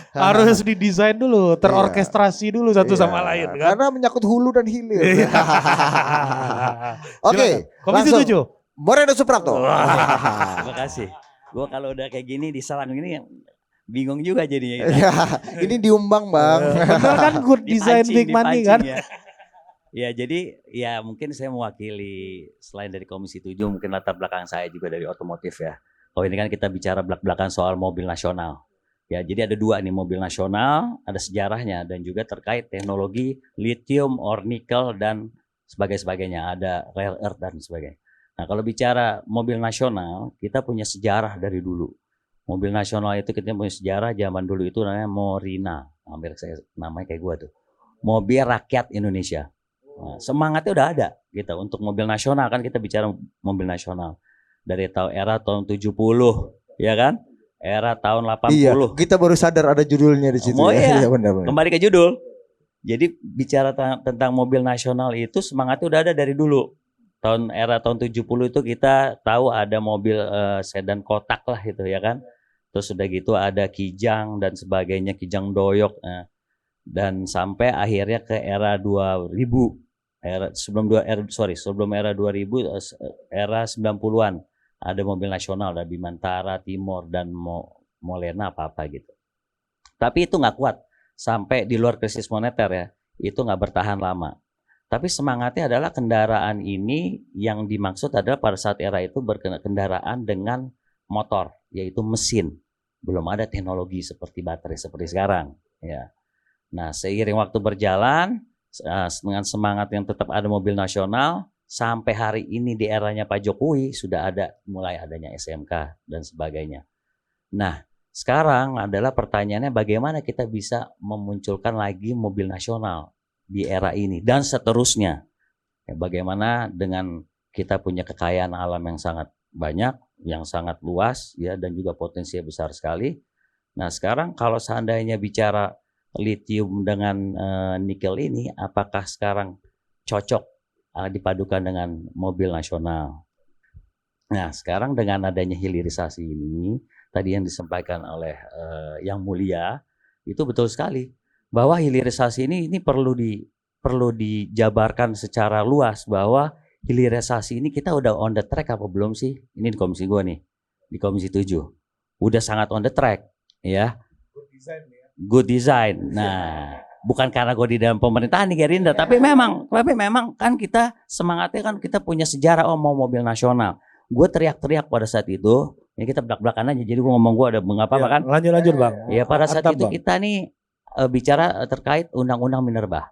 Harus didesain dulu, terorkestrasi dulu satu sama lain kan. Karena menyangkut hulu dan hilir. Iya. Oke, Silakan. Komisi langsung. 7. Moreno Suprapto. Terima kasih. Gue kalau udah kayak gini diserang ini bingung juga jadinya. Ya, ini diumbang Bang. Benar kan good design, Dipancing, big money kan. dipancing, ya. Ya jadi ya mungkin saya mewakili selain dari Komisi 7 mungkin latar belakang saya juga dari otomotif ya. Kalau ini kan kita bicara belak-belakan soal mobil nasional. Ya jadi ada dua nih mobil nasional, ada sejarahnya dan juga terkait teknologi lithium or nikel dan sebagainya, ada rare earth dan sebagainya. Nah kalau bicara mobil nasional, kita punya sejarah dari dulu. Mobil nasional itu kita punya sejarah zaman dulu itu namanya Morina, hampir saya namanya kayak gua tuh. Mobil rakyat Indonesia. Nah, semangatnya udah ada gitu untuk mobil nasional kan kita bicara mobil nasional dari era tahun 70 ya kan, era tahun 80. Iya, kita baru sadar ada judulnya di situ. Oh iya, benar. kembali ke judul. Jadi bicara tentang mobil nasional itu semangatnya udah ada dari dulu. tahun 70 itu kita tahu ada mobil sedan kotak lah itu ya kan. Terus udah gitu ada Kijang dan sebagainya, Kijang Doyok. Dan sampai akhirnya ke era 2000. Sebelum era 2000, era 90-an ada mobil nasional, ada Bimantara, Timor dan Molena apa-apa gitu. Tapi itu nggak kuat sampai di luar krisis moneter ya, itu nggak bertahan lama. Tapi semangatnya adalah kendaraan ini yang dimaksud adalah pada saat era itu berkendaraan dengan motor, yaitu mesin. Belum ada teknologi seperti baterai seperti sekarang. Ya. Nah, seiring waktu berjalan, dengan semangat yang tetap ada mobil nasional, sampai hari ini di eranya Pak Jokowi sudah ada mulai adanya SMK dan sebagainya. Nah, sekarang adalah pertanyaannya bagaimana kita bisa memunculkan lagi mobil nasional di era ini dan seterusnya. Bagaimana dengan kita punya kekayaan alam yang sangat banyak, yang sangat luas ya dan juga potensinya besar sekali. Nah, sekarang kalau seandainya bicara lithium dengan nikel ini, apakah sekarang cocok dipadukan dengan mobil nasional? Nah, sekarang dengan adanya hilirisasi ini, tadi yang disampaikan oleh Yang Mulia, itu betul sekali bahwa hilirisasi ini perlu dijabarkan secara luas bahwa hilirisasi ini kita udah on the track apa belum sih? Ini di komisi gua nih, di komisi 7. Udah sangat on the track, ya. Good design. Nah, bukan karena gue di dalam pemerintahan nih Gerindra, tapi memang kan kita semangatnya kan kita punya sejarah mau mobil nasional. Gue teriak-teriak pada saat itu, ya kita belak-belakan aja. Jadi gue ngomong gue ada mengapa kan? Lanjut Bang. Ya pada saat Antap, itu Bang. kita nih bicara terkait undang-undang minerba.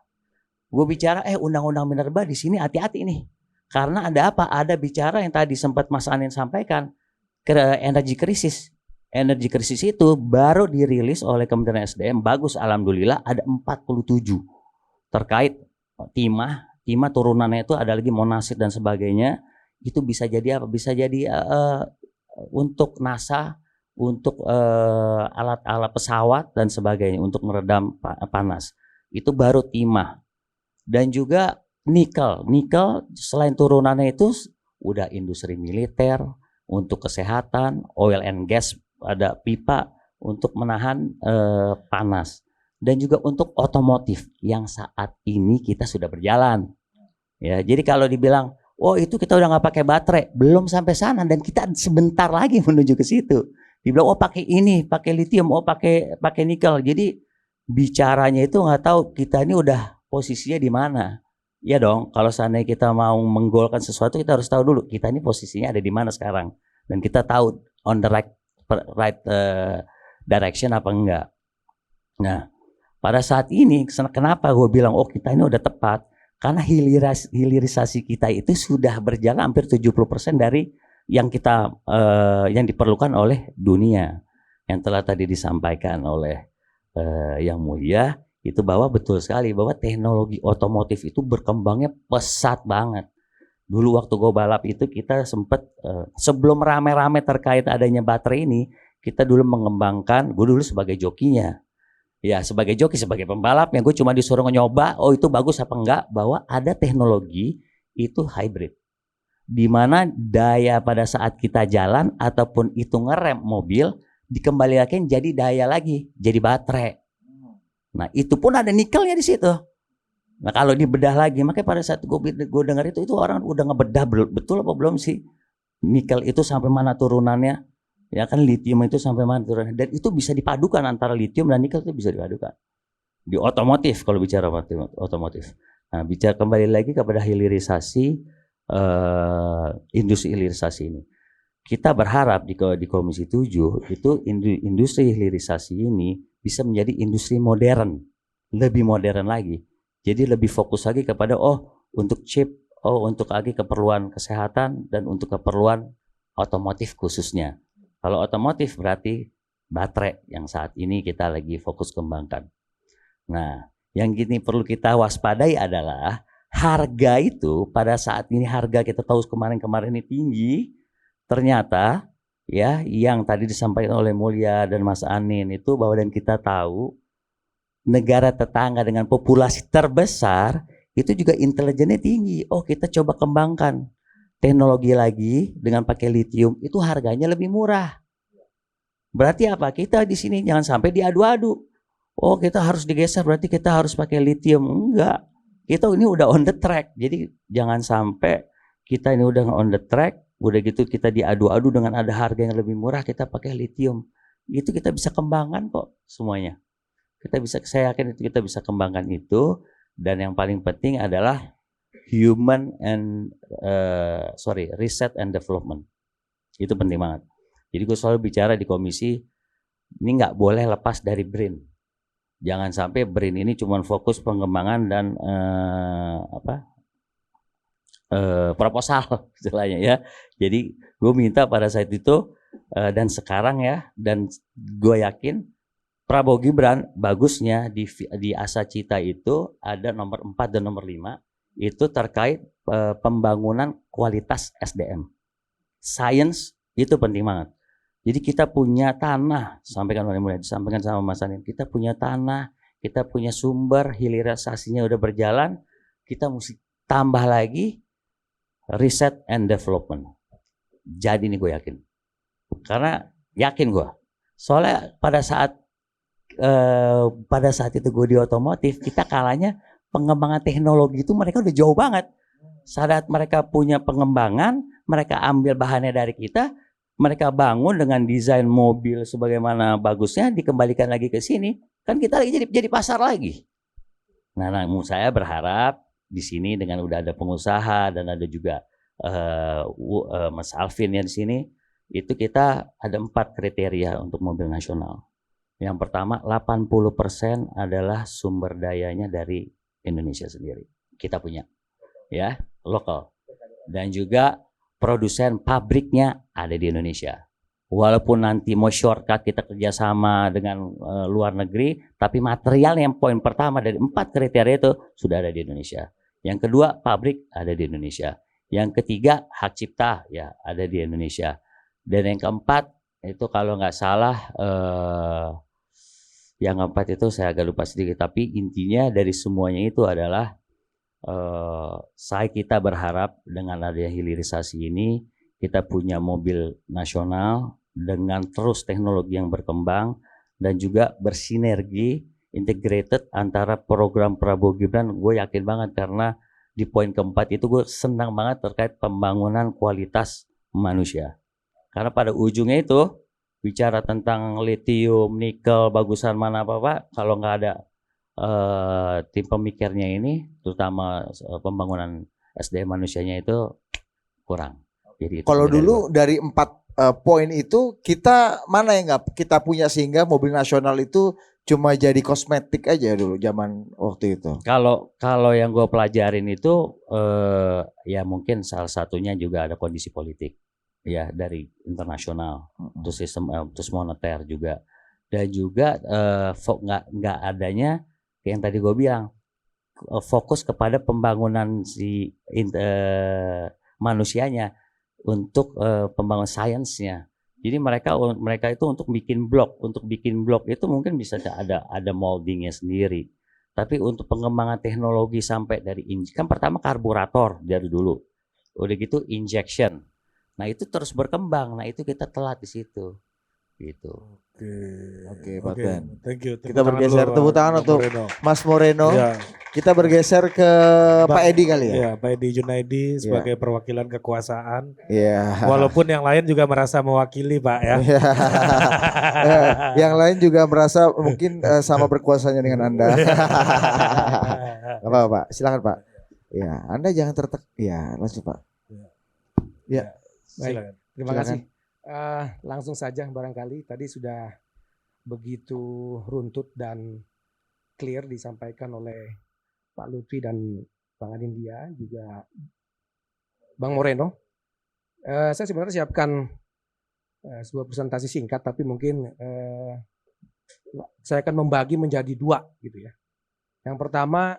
Gue bicara undang-undang minerba di sini hati-hati nih. Karena ada apa? Ada bicara yang tadi sempat Mas Anin sampaikan ke energi krisis. Energi krisis itu baru dirilis oleh Kementerian SDM, bagus alhamdulillah ada 47 terkait timah turunannya itu ada lagi monasit dan sebagainya. Itu bisa jadi apa? Bisa jadi untuk NASA, untuk alat-alat pesawat dan sebagainya untuk meredam panas. Itu baru timah. Dan juga nikel selain turunannya itu udah industri militer, untuk kesehatan, oil and gas, ada pipa untuk menahan panas dan juga untuk otomotif yang saat ini kita sudah berjalan ya. Jadi kalau dibilang oh itu kita udah nggak pakai baterai, belum sampai sana dan kita sebentar lagi menuju ke situ. Dibilang oh pakai ini, pakai lithium, oh pakai nikel. Jadi bicaranya itu nggak tahu kita ini udah posisinya di mana. Ya dong, kalau seandainya kita mau menggolkan sesuatu kita harus tahu dulu kita ini posisinya ada di mana sekarang dan kita tahu on the right direction apa enggak. Nah, pada saat ini kenapa gue bilang oh kita ini udah tepat? Karena hilirisasi kita itu sudah berjalan hampir 70% dari yang kita yang diperlukan oleh dunia. Yang telah tadi disampaikan oleh Yang Mulia itu bahwa betul sekali bahwa teknologi otomotif itu berkembangnya pesat banget. Dulu waktu gue balap itu kita sempat sebelum rame-rame terkait adanya baterai ini, kita dulu mengembangkan, gue dulu sebagai jokinya. Ya sebagai joki, sebagai pembalapnya gue cuma disuruh nyoba, oh itu bagus apa enggak, bahwa ada teknologi itu hybrid. Di mana daya pada saat kita jalan ataupun itu ngerem mobil dikembalikan jadi daya lagi, jadi baterai. Nah itu pun ada nikelnya di situ. Nah kalau dibedah lagi, makanya pada saat gue dengar itu orang udah ngebedah betul apa belum sih nikel itu sampai mana turunannya, ya kan lithium itu sampai mana turunannya, dan itu bisa dipadukan antara lithium dan nikel itu bisa dipadukan di otomotif kalau bicara otomotif. Nah bicara kembali lagi kepada hilirisasi industri hilirisasi ini, kita berharap di Komisi 7 itu industri hilirisasi ini bisa menjadi industri modern, lebih modern lagi. Jadi lebih fokus lagi kepada untuk chip, untuk lagi keperluan kesehatan dan untuk keperluan otomotif khususnya. Kalau otomotif berarti baterai yang saat ini kita lagi fokus kembangkan. Nah, yang gini perlu kita waspadai adalah harga itu pada saat ini harga kita tahu kemarin-kemarin ini tinggi. Ternyata ya yang tadi disampaikan oleh Mulia dan Mas Anin itu bahwa dan kita tahu negara tetangga dengan populasi terbesar itu juga intelijennya tinggi. Oh kita coba kembangkan. teknologi lagi dengan pakai lithium itu harganya lebih murah. Berarti apa? Kita di sini jangan sampai diadu-adu. Oh, kita harus digeser, berarti kita harus pakai lithium. Enggak. Kita ini udah on the track. Jadi jangan sampai kita ini udah on the track, udah gitu kita diadu-adu dengan ada harga yang lebih murah, kita pakai lithium. Itu kita bisa kembangkan kok semuanya. Saya yakin itu kita bisa kembangkan itu. Dan yang paling penting adalah research and development. Itu penting banget. Jadi gue selalu bicara di komisi, ini nggak boleh lepas dari BRIN. Jangan sampai BRIN ini cuma fokus pengembangan dan proposal istilahnya ya. Jadi gue minta pada saat itu dan sekarang ya, dan gue yakin Prabowo Gibran bagusnya di Asa Cita itu ada nomor 4 dan nomor 5 itu terkait pembangunan kualitas SDM. Science itu penting banget. Jadi kita punya tanah, sampaikan oleh Mulya, disampaikan sama Mas Anin, kita punya tanah, kita punya sumber, hilirisasinya udah berjalan, kita mesti tambah lagi research and development. Jadi ini gue yakin. Karena yakin gue. Soalnya pada saat itu gue di otomotif, kita kalahnya pengembangan teknologi itu mereka udah jauh banget. Saat mereka punya pengembangan, mereka ambil bahannya dari kita, mereka bangun dengan desain mobil sebagaimana bagusnya, dikembalikan lagi ke sini, kan kita lagi jadi pasar lagi. Nah, namun saya berharap di sini dengan udah ada pengusaha dan ada juga Mas Alvin ya di sini, itu kita ada 4 kriteria untuk mobil nasional. Yang pertama, 80% adalah sumber dayanya dari Indonesia sendiri. Kita punya, ya, lokal. Dan juga produsen pabriknya ada di Indonesia. Walaupun nanti mau shortcut kita kerjasama dengan luar negeri, tapi material yang poin pertama dari 4 kriteria itu sudah ada di Indonesia. Yang kedua, pabrik ada di Indonesia. Yang ketiga, hak cipta ya ada di Indonesia. Dan yang keempat itu kalau nggak salah, yang keempat itu saya agak lupa sedikit, tapi intinya dari semuanya itu adalah kita berharap dengan adanya hilirisasi ini kita punya mobil nasional dengan terus teknologi yang berkembang dan juga bersinergi integrated antara program Prabowo Gibran. Gue yakin banget karena di poin keempat itu gue senang banget terkait pembangunan kualitas manusia. Karena pada ujungnya itu bicara tentang lithium, nikel, bagusan mana apa-apa, kalau nggak ada tim pemikirnya ini, terutama pembangunan SDM manusianya itu kurang. Jadi kalau dulu dari 4 poin itu kita mana yang nggak kita punya sehingga mobil nasional itu cuma jadi kosmetik aja dulu zaman waktu itu. Kalau yang gue pelajarin itu ya mungkin salah satunya juga ada kondisi politik ya dari internasional, terus sistem terus moneter juga, dan juga nggak adanya yang tadi gue bilang fokus kepada pembangunan manusianya untuk pembangunan sainsnya. Jadi mereka itu untuk bikin blok itu mungkin bisa ada moldingnya sendiri. Tapi untuk pengembangan teknologi sampai dari kan pertama karburator dari dulu, udah gitu injection. Nah itu terus berkembang. Nah itu kita telat di situ. Gitu. Oke, Pak Ben. Thank you. Kita bergeser tepuk tangan untuk Mas Moreno. Ya. Kita bergeser ke Pak Edi kali ya. Iya, Pak Edi Junaidi sebagai perwakilan kekuasaan. Iya. Walaupun yang lain juga merasa mewakili, Pak ya. Yang lain juga merasa mungkin sama berkuasanya dengan Anda. Apa Pak? Silakan Pak. Ya, Anda jangan ya, lanjut Pak. Ya. Baik. Terima kasih. Langsung saja barangkali tadi sudah begitu runtut dan clear disampaikan oleh Pak Lutfi dan Bang Adindia juga Bang Moreno. Saya sebenarnya siapkan sebuah presentasi singkat tapi mungkin saya akan membagi menjadi 2 gitu ya. Yang pertama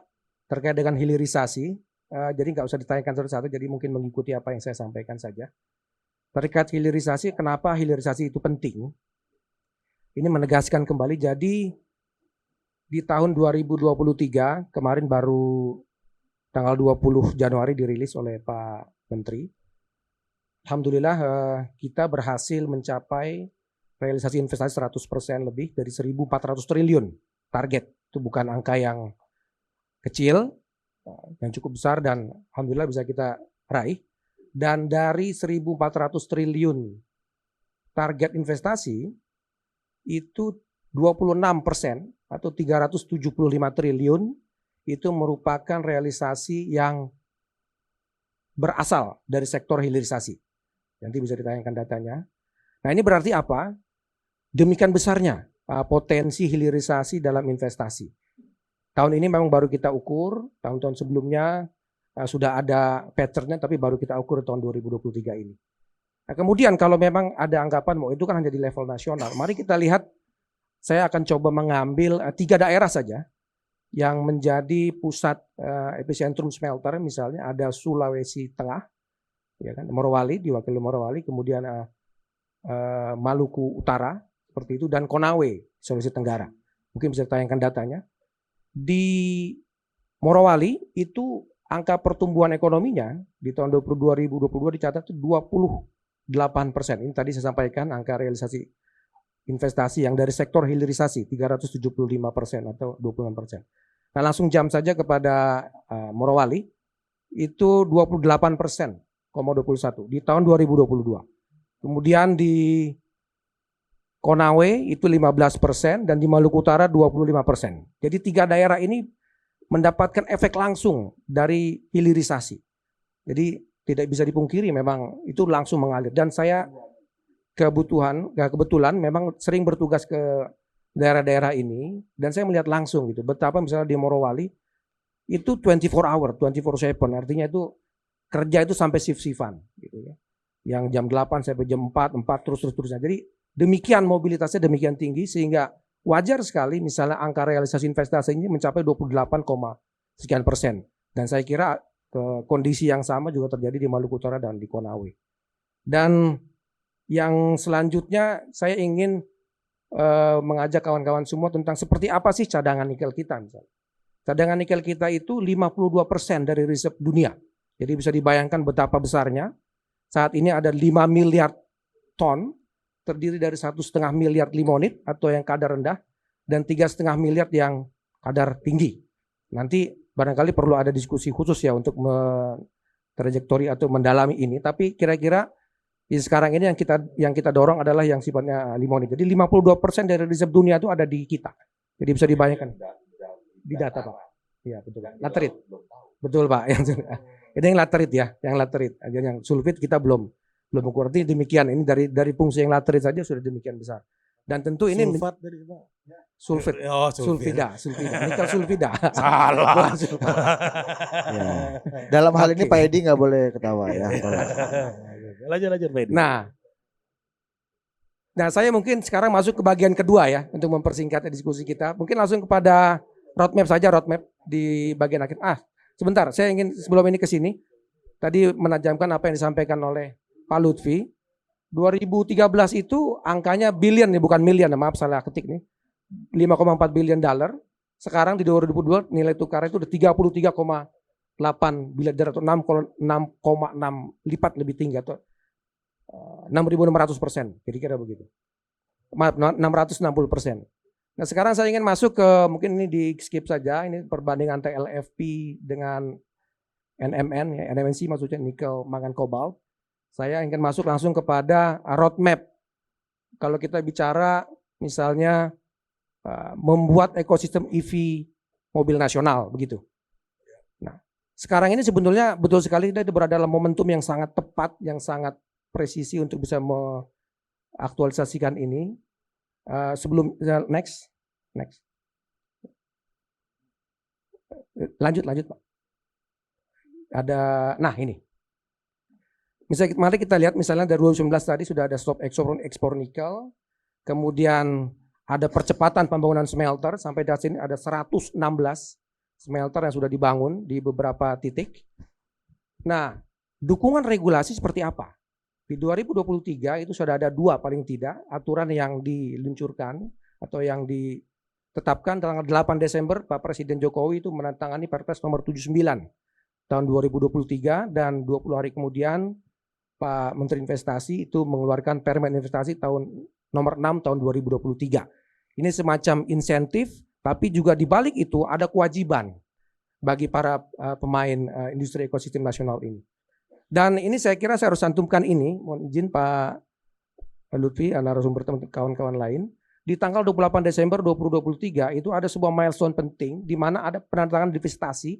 terkait dengan hilirisasi, jadi nggak usah ditanyakan satu-satu, jadi mungkin mengikuti apa yang saya sampaikan saja. Terkait hilirisasi, kenapa hilirisasi itu penting? Ini menegaskan kembali, jadi di tahun 2023 kemarin baru tanggal 20 Januari dirilis oleh Pak Menteri alhamdulillah kita berhasil mencapai realisasi investasi 100% lebih dari 1.400 triliun target. Itu bukan angka yang kecil, yang cukup besar dan alhamdulillah bisa kita raih. Dan dari 1.400 triliun target investasi itu 26% atau 375 triliun itu merupakan realisasi yang berasal dari sektor hilirisasi. Nanti bisa ditanyakan datanya. Nah ini berarti apa? Demikian besarnya potensi hilirisasi dalam investasi. Tahun ini memang baru kita ukur, tahun-tahun sebelumnya sudah ada patternnya tapi baru kita ukur tahun 2023 ini. Nah, kemudian kalau memang ada anggapan mau itu kan hanya di level nasional, mari kita lihat, saya akan coba mengambil 3 daerah saja yang menjadi pusat epicentrum smelter, misalnya ada Sulawesi Tengah, ya kan, Morowali, diwakili Morowali, kemudian Maluku Utara, seperti itu, dan Konawe, Sulawesi Tenggara. Mungkin bisa ditayangkan datanya. Di Morowali itu angka pertumbuhan ekonominya di tahun 2022 dicatat itu 28%. Ini tadi saya sampaikan angka realisasi investasi yang dari sektor hilirisasi 375% atau 26%. Nah langsung jam saja kepada Morowali itu 28,21 di tahun 2022. Kemudian di Konawe itu 15% dan di Maluku Utara 25%. Jadi 3 daerah ini mendapatkan efek langsung dari hilirisasi. Jadi tidak bisa dipungkiri memang itu langsung mengalir. Dan saya kebetulan memang sering bertugas ke daerah-daerah ini dan saya melihat langsung gitu betapa misalnya di Morowali itu 24 hour, 24/7, artinya itu kerja itu sampai shift-shiftan gitu ya. Yang jam 8 sampai jam 4 terus-terusnya. Jadi demikian mobilitasnya demikian tinggi sehingga wajar sekali misalnya angka realisasi investasi ini mencapai 28, sekian persen. Dan saya kira kondisi yang sama juga terjadi di Maluku Utara dan di Konawe. Dan yang selanjutnya saya ingin mengajak kawan-kawan semua tentang seperti apa sih cadangan nikel kita misalnya. Cadangan nikel kita itu 52% dari reserve dunia. Jadi bisa dibayangkan betapa besarnya. Saat ini ada 5 miliar ton, terdiri dari 1,5 miliar limonit atau yang kadar rendah dan 3,5 miliar yang kadar tinggi. Nanti barangkali perlu ada diskusi khusus ya untuk trajektori atau mendalami ini. Tapi kira-kira sekarang ini yang kita dorong adalah yang sifatnya limonit. Jadi 52% dari reserve dunia itu ada di kita. Jadi bisa dibayangkan di data Pak. Iya betul. Laterit. Betul Pak. Ini yang laterit ya, yang laterit. Yang sulfit kita belum ukur. Demikian ini dari fungsi yang laterit saja sudah demikian besar. Dan tentu ini Sulfat dari Pak. Sulfit. Oh, Sulfida. Nikel sulfida. Salah. Ya. Dalam hal ini Pak Edi nggak boleh ketawa ya. Lanjut Pak Edi. Nah, saya mungkin sekarang masuk ke bagian kedua ya untuk mempersingkat diskusi kita. Mungkin langsung kepada roadmap di bagian akhir. Sebentar, saya ingin sebelum ini ke sini. Tadi menajamkan apa yang disampaikan oleh Pak Lutfi. 2013 itu angkanya billion nih, bukan million, maaf salah ketik nih. 5,4 billion dollar. Sekarang di 2022 nilai tukar itu udah 33,8 billion dollar atau 6,6 lipat lebih tinggi atau 6.600%, kira-kira begitu. Maaf, 660%. Nah sekarang saya ingin masuk ke, mungkin ini di skip saja, ini perbandingan antara LFP dengan NMN, ya, NMNC maksudnya nikel, mangan, kobalt. Saya ingin masuk langsung kepada roadmap. Kalau kita bicara misalnya membuat ekosistem EV mobil nasional, begitu. Nah sekarang ini sebetulnya betul sekali kita berada dalam momentum yang sangat tepat, yang sangat presisi untuk bisa mengaktualisasikan ini. Sebelum next, lanjut Pak. Nah ini, misalnya mari kita lihat misalnya dari 2019 tadi sudah ada stop ekspor nikel, kemudian ada percepatan pembangunan smelter sampai dari sini ada 116 smelter yang sudah dibangun di beberapa titik. Nah, dukungan regulasi seperti apa? Di 2023 itu sudah ada 2 paling tidak aturan yang diluncurkan atau yang ditetapkan tanggal 8 Desember Pak Presiden Jokowi itu menandatangani Perpres nomor 79 tahun 2023 dan 20 hari kemudian Pak Menteri Investasi itu mengeluarkan Permen Investasi nomor 6 tahun 2023. Ini semacam insentif, tapi juga di balik itu ada kewajiban bagi para pemain industri ekosistem nasional ini. Dan ini saya kira saya harus cantumkan ini, mohon izin Pak Lutfi, narasumber kawan-kawan lain. Di tanggal 28 Desember 2023 itu ada sebuah milestone penting di mana ada penandatanganan divestasi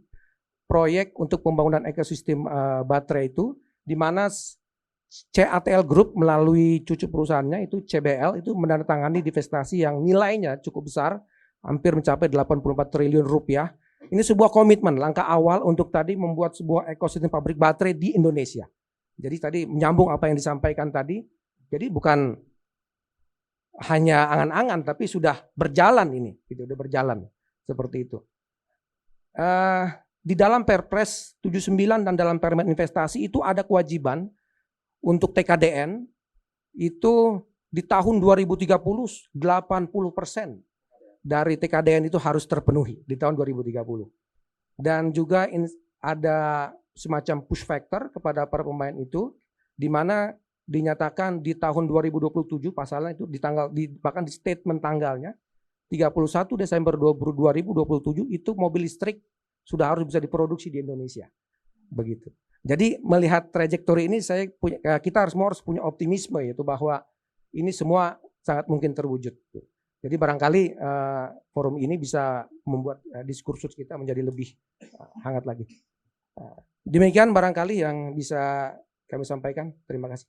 proyek untuk pembangunan ekosistem baterai itu, di mana CATL Group melalui cucu perusahaannya itu CBL itu menandatangani divestasi yang nilainya cukup besar, hampir mencapai 84 triliun rupiah. Ini sebuah komitmen, langkah awal untuk tadi membuat sebuah ekosistem pabrik baterai di Indonesia. Jadi tadi menyambung apa yang disampaikan tadi, jadi bukan hanya angan-angan tapi sudah berjalan ini, gitu, sudah berjalan seperti itu. Di dalam Perpres 79 dan dalam Permen Investasi itu ada kewajiban untuk TKDN itu di tahun 2030 80% dari TKDN itu harus terpenuhi di tahun 2030. Dan juga ada semacam push factor kepada para pemain itu, di mana dinyatakan di tahun 2027 pasalnya itu bahkan di statement tanggalnya 31 Desember 2027 itu mobil listrik sudah harus bisa diproduksi di Indonesia. Begitu. Jadi melihat trajektori ini kita harus punya optimisme, yaitu bahwa ini semua sangat mungkin terwujud. Jadi barangkali forum ini bisa membuat diskursus kita menjadi lebih hangat lagi. Demikian barangkali yang bisa kami sampaikan. Terima kasih.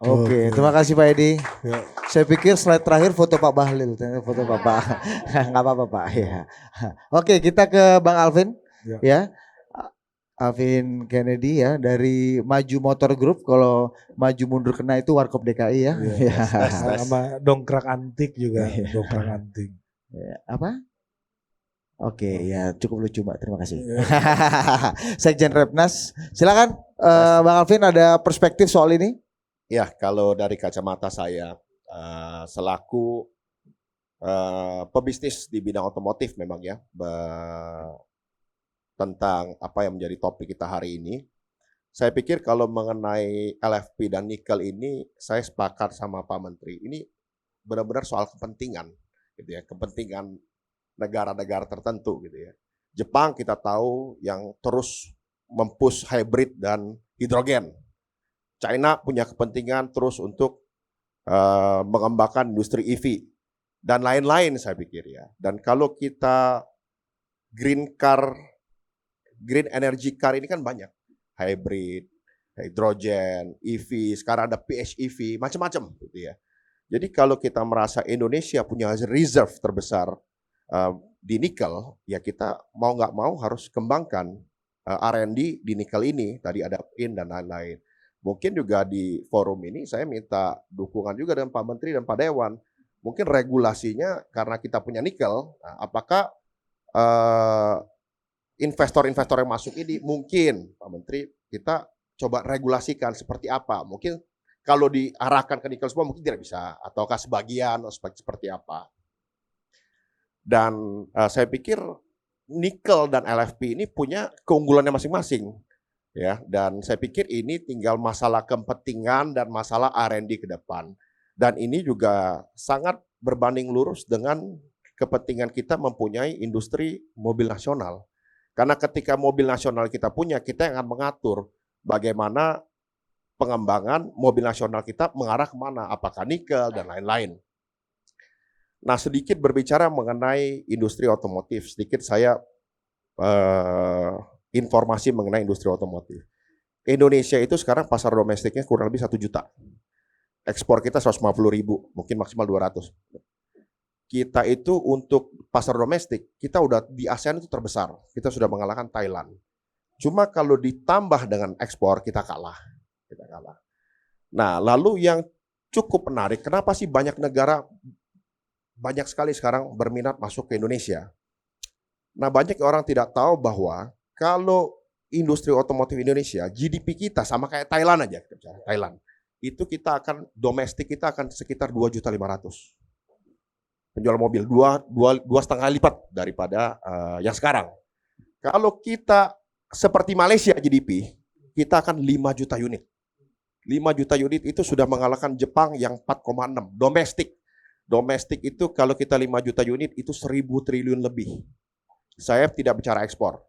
Oke, terima kasih Pak Edi. Saya pikir slide terakhir foto Pak Bahlil, foto Bapak. Nggak apa-apa Pak. Ya. Oke, kita ke Bang Alvin. Ya. Alvin Kennedy ya dari Maju Motor Group. Kalau maju mundur kena itu Warkop DKI ya. Sama dongkrak antik juga, dongkrak antik. Apa? Oke, ya cukup lucu Mbak, terima kasih. Sekjen Repnas, silakan Bang Alvin ada perspektif soal ini? Ya, kalau dari kacamata saya selaku pebisnis di bidang otomotif memang ya, tentang apa yang menjadi topik kita hari ini, saya pikir kalau mengenai LFP dan nikel ini, saya sepakat sama Pak Menteri, ini benar-benar soal kepentingan, gitu ya, kepentingan negara-negara tertentu gitu ya. Jepang kita tahu yang terus mempush hybrid dan hidrogen. China punya kepentingan terus untuk mengembangkan industri EV dan lain-lain saya pikir ya. Dan kalau kita green energy car ini kan banyak. Hybrid, hidrogen, EV, sekarang ada PHEV, macam-macam gitu ya. Jadi kalau kita merasa Indonesia punya reserve terbesar di nikel, ya kita mau nggak mau harus kembangkan R&D di nikel ini. Tadi ada PIN dan lain-lain. Mungkin juga di forum ini saya minta dukungan juga dengan Pak Menteri dan Pak Dewan. Mungkin regulasinya karena kita punya nikel, apakah investor-investor yang masuk ini mungkin Pak Menteri kita coba regulasikan seperti apa? Mungkin kalau diarahkan ke nikel semua mungkin tidak bisa, ataukah sebagian atau seperti apa? Dan saya pikir nikel dan LFP ini punya keunggulannya masing-masing, ya. Dan saya pikir ini tinggal masalah kepentingan dan masalah R&D ke depan. Dan ini juga sangat berbanding lurus dengan kepentingan kita mempunyai industri mobil nasional. Karena ketika mobil nasional kita punya, kita yang akan mengatur bagaimana pengembangan mobil nasional kita mengarah kemana, apakah nikel dan lain-lain. Nah, sedikit berbicara mengenai industri otomotif, sedikit saya informasi mengenai industri otomotif. Indonesia itu sekarang pasar domestiknya kurang lebih 1 juta. Ekspor kita 150.000, mungkin maksimal 200. Kita itu untuk pasar domestik, kita udah di ASEAN itu terbesar. Kita sudah mengalahkan Thailand. Cuma kalau ditambah dengan ekspor, kita kalah. Nah, lalu yang cukup menarik, kenapa sih banyak sekali sekarang berminat masuk ke Indonesia? Nah, banyak orang tidak tahu bahwa kalau industri otomotif Indonesia, GDP kita sama kayak Thailand aja, Thailand. Itu kita akan, domestik kita akan sekitar 2.500.000. Penjual mobil, 2,5 lipat daripada yang sekarang. Kalau kita seperti Malaysia GDP, kita akan 5 juta unit. 5 juta unit itu sudah mengalahkan Jepang yang 4,6 domestik. Domestik itu kalau kita 5 juta unit itu 1.000 triliun lebih. Saya tidak bicara ekspor.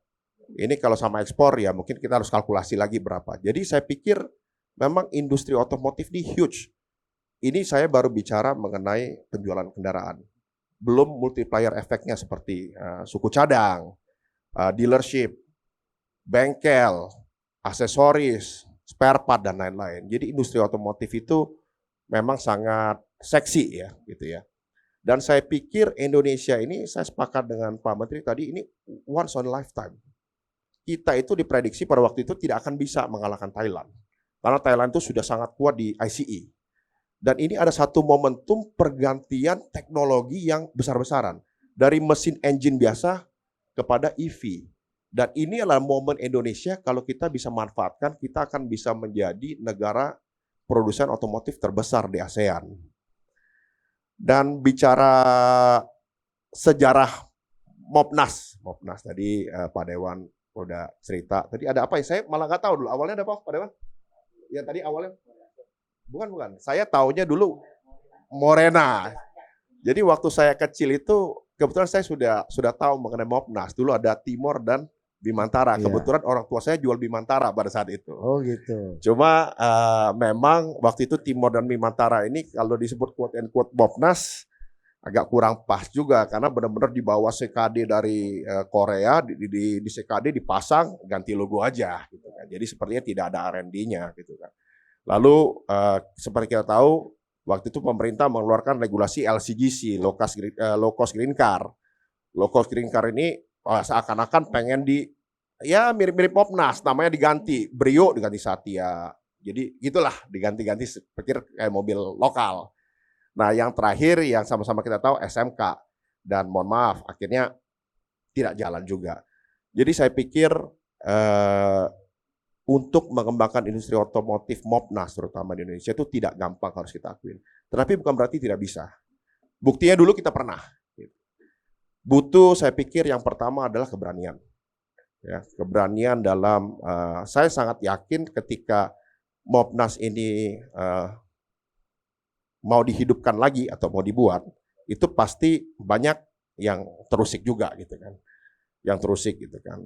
Ini kalau sama ekspor ya mungkin kita harus kalkulasi lagi berapa. Jadi saya pikir memang industri otomotif ini huge. Ini saya baru bicara mengenai penjualan kendaraan. Belum multiplier efeknya seperti suku cadang, dealership, bengkel, aksesoris, spare part dan lain-lain. Jadi industri otomotif itu memang sangat seksi ya, gitu ya. Dan saya pikir Indonesia ini, saya sepakat dengan Pak Menteri tadi, ini once on a lifetime. Kita itu diprediksi pada waktu itu tidak akan bisa mengalahkan Thailand. Karena Thailand itu sudah sangat kuat di ICE. Dan ini ada satu momentum pergantian teknologi yang besar-besaran. Dari mesin engine biasa kepada EV. Dan ini adalah momen Indonesia kalau kita bisa manfaatkan, kita akan bisa menjadi negara produsen otomotif terbesar di ASEAN. Dan bicara sejarah Mopnas tadi Pak Dewan udah cerita. Tadi ada apa ya? Saya malah nggak tahu dulu. Awalnya ada apa Pak Dewan? Ya tadi awalnya bukan. Saya taunya dulu Morena. Jadi waktu saya kecil itu kebetulan saya sudah tahu mengenai Mopnas. Dulu ada Timor dan Bimantara. Kebetulan orang tua saya jual Bimantara pada saat itu. Oh gitu. Cuma memang waktu itu Timor dan Bimantara ini kalau disebut quote and quote Mopnas agak kurang pas juga karena benar-benar dibawa CKD dari Korea di CKD dipasang ganti logo aja gitu kan. Jadi sepertinya tidak ada R&D-nya gitu kan. Lalu seperti kita tahu waktu itu pemerintah mengeluarkan regulasi LCGC, low cost green car. Low cost green car ini seakan-akan pengen ya mirip-mirip Mopnas, namanya diganti Brio diganti Satya. Jadi gitulah diganti-ganti pikir kayak mobil lokal. Nah yang terakhir yang sama-sama kita tahu SMK dan mohon maaf akhirnya tidak jalan juga. Jadi saya pikir untuk mengembangkan industri otomotif Mopnas terutama di Indonesia itu tidak gampang harus kita akuin. Tetapi bukan berarti tidak bisa. Buktinya dulu kita pernah. Butuh saya pikir yang pertama adalah keberanian. Ya, keberanian dalam saya sangat yakin ketika Mopnas ini mau dihidupkan lagi atau mau dibuat, itu pasti banyak yang terusik juga gitu kan. Yang terusik gitu kan.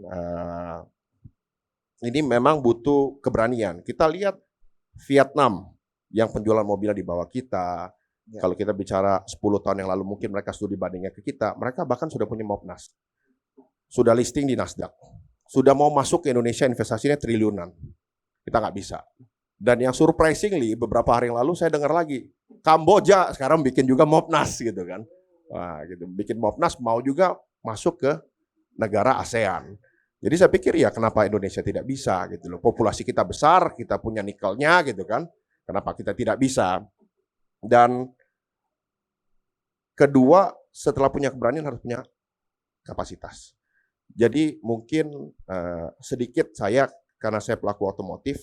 Ini memang butuh keberanian. Kita lihat Vietnam yang penjualan mobilnya di bawah kita. Ya. Kalau kita bicara 10 tahun yang lalu mungkin mereka studi bandingnya ke kita. Mereka bahkan sudah punya Mopnas. Sudah listing di Nasdaq. Sudah mau masuk ke Indonesia investasinya triliunan. Kita nggak bisa. Dan yang surprisingly beberapa hari yang lalu saya dengar lagi. Kamboja sekarang bikin juga Mopnas gitu kan. Wah, gitu. Bikin Mopnas mau juga masuk ke negara ASEAN. Jadi saya pikir ya kenapa Indonesia tidak bisa gitu loh. Populasi kita besar, kita punya nikelnya gitu kan. Kenapa kita tidak bisa? Dan kedua, setelah punya keberanian harus punya kapasitas. Jadi mungkin sedikit saya karena saya pelaku otomotif,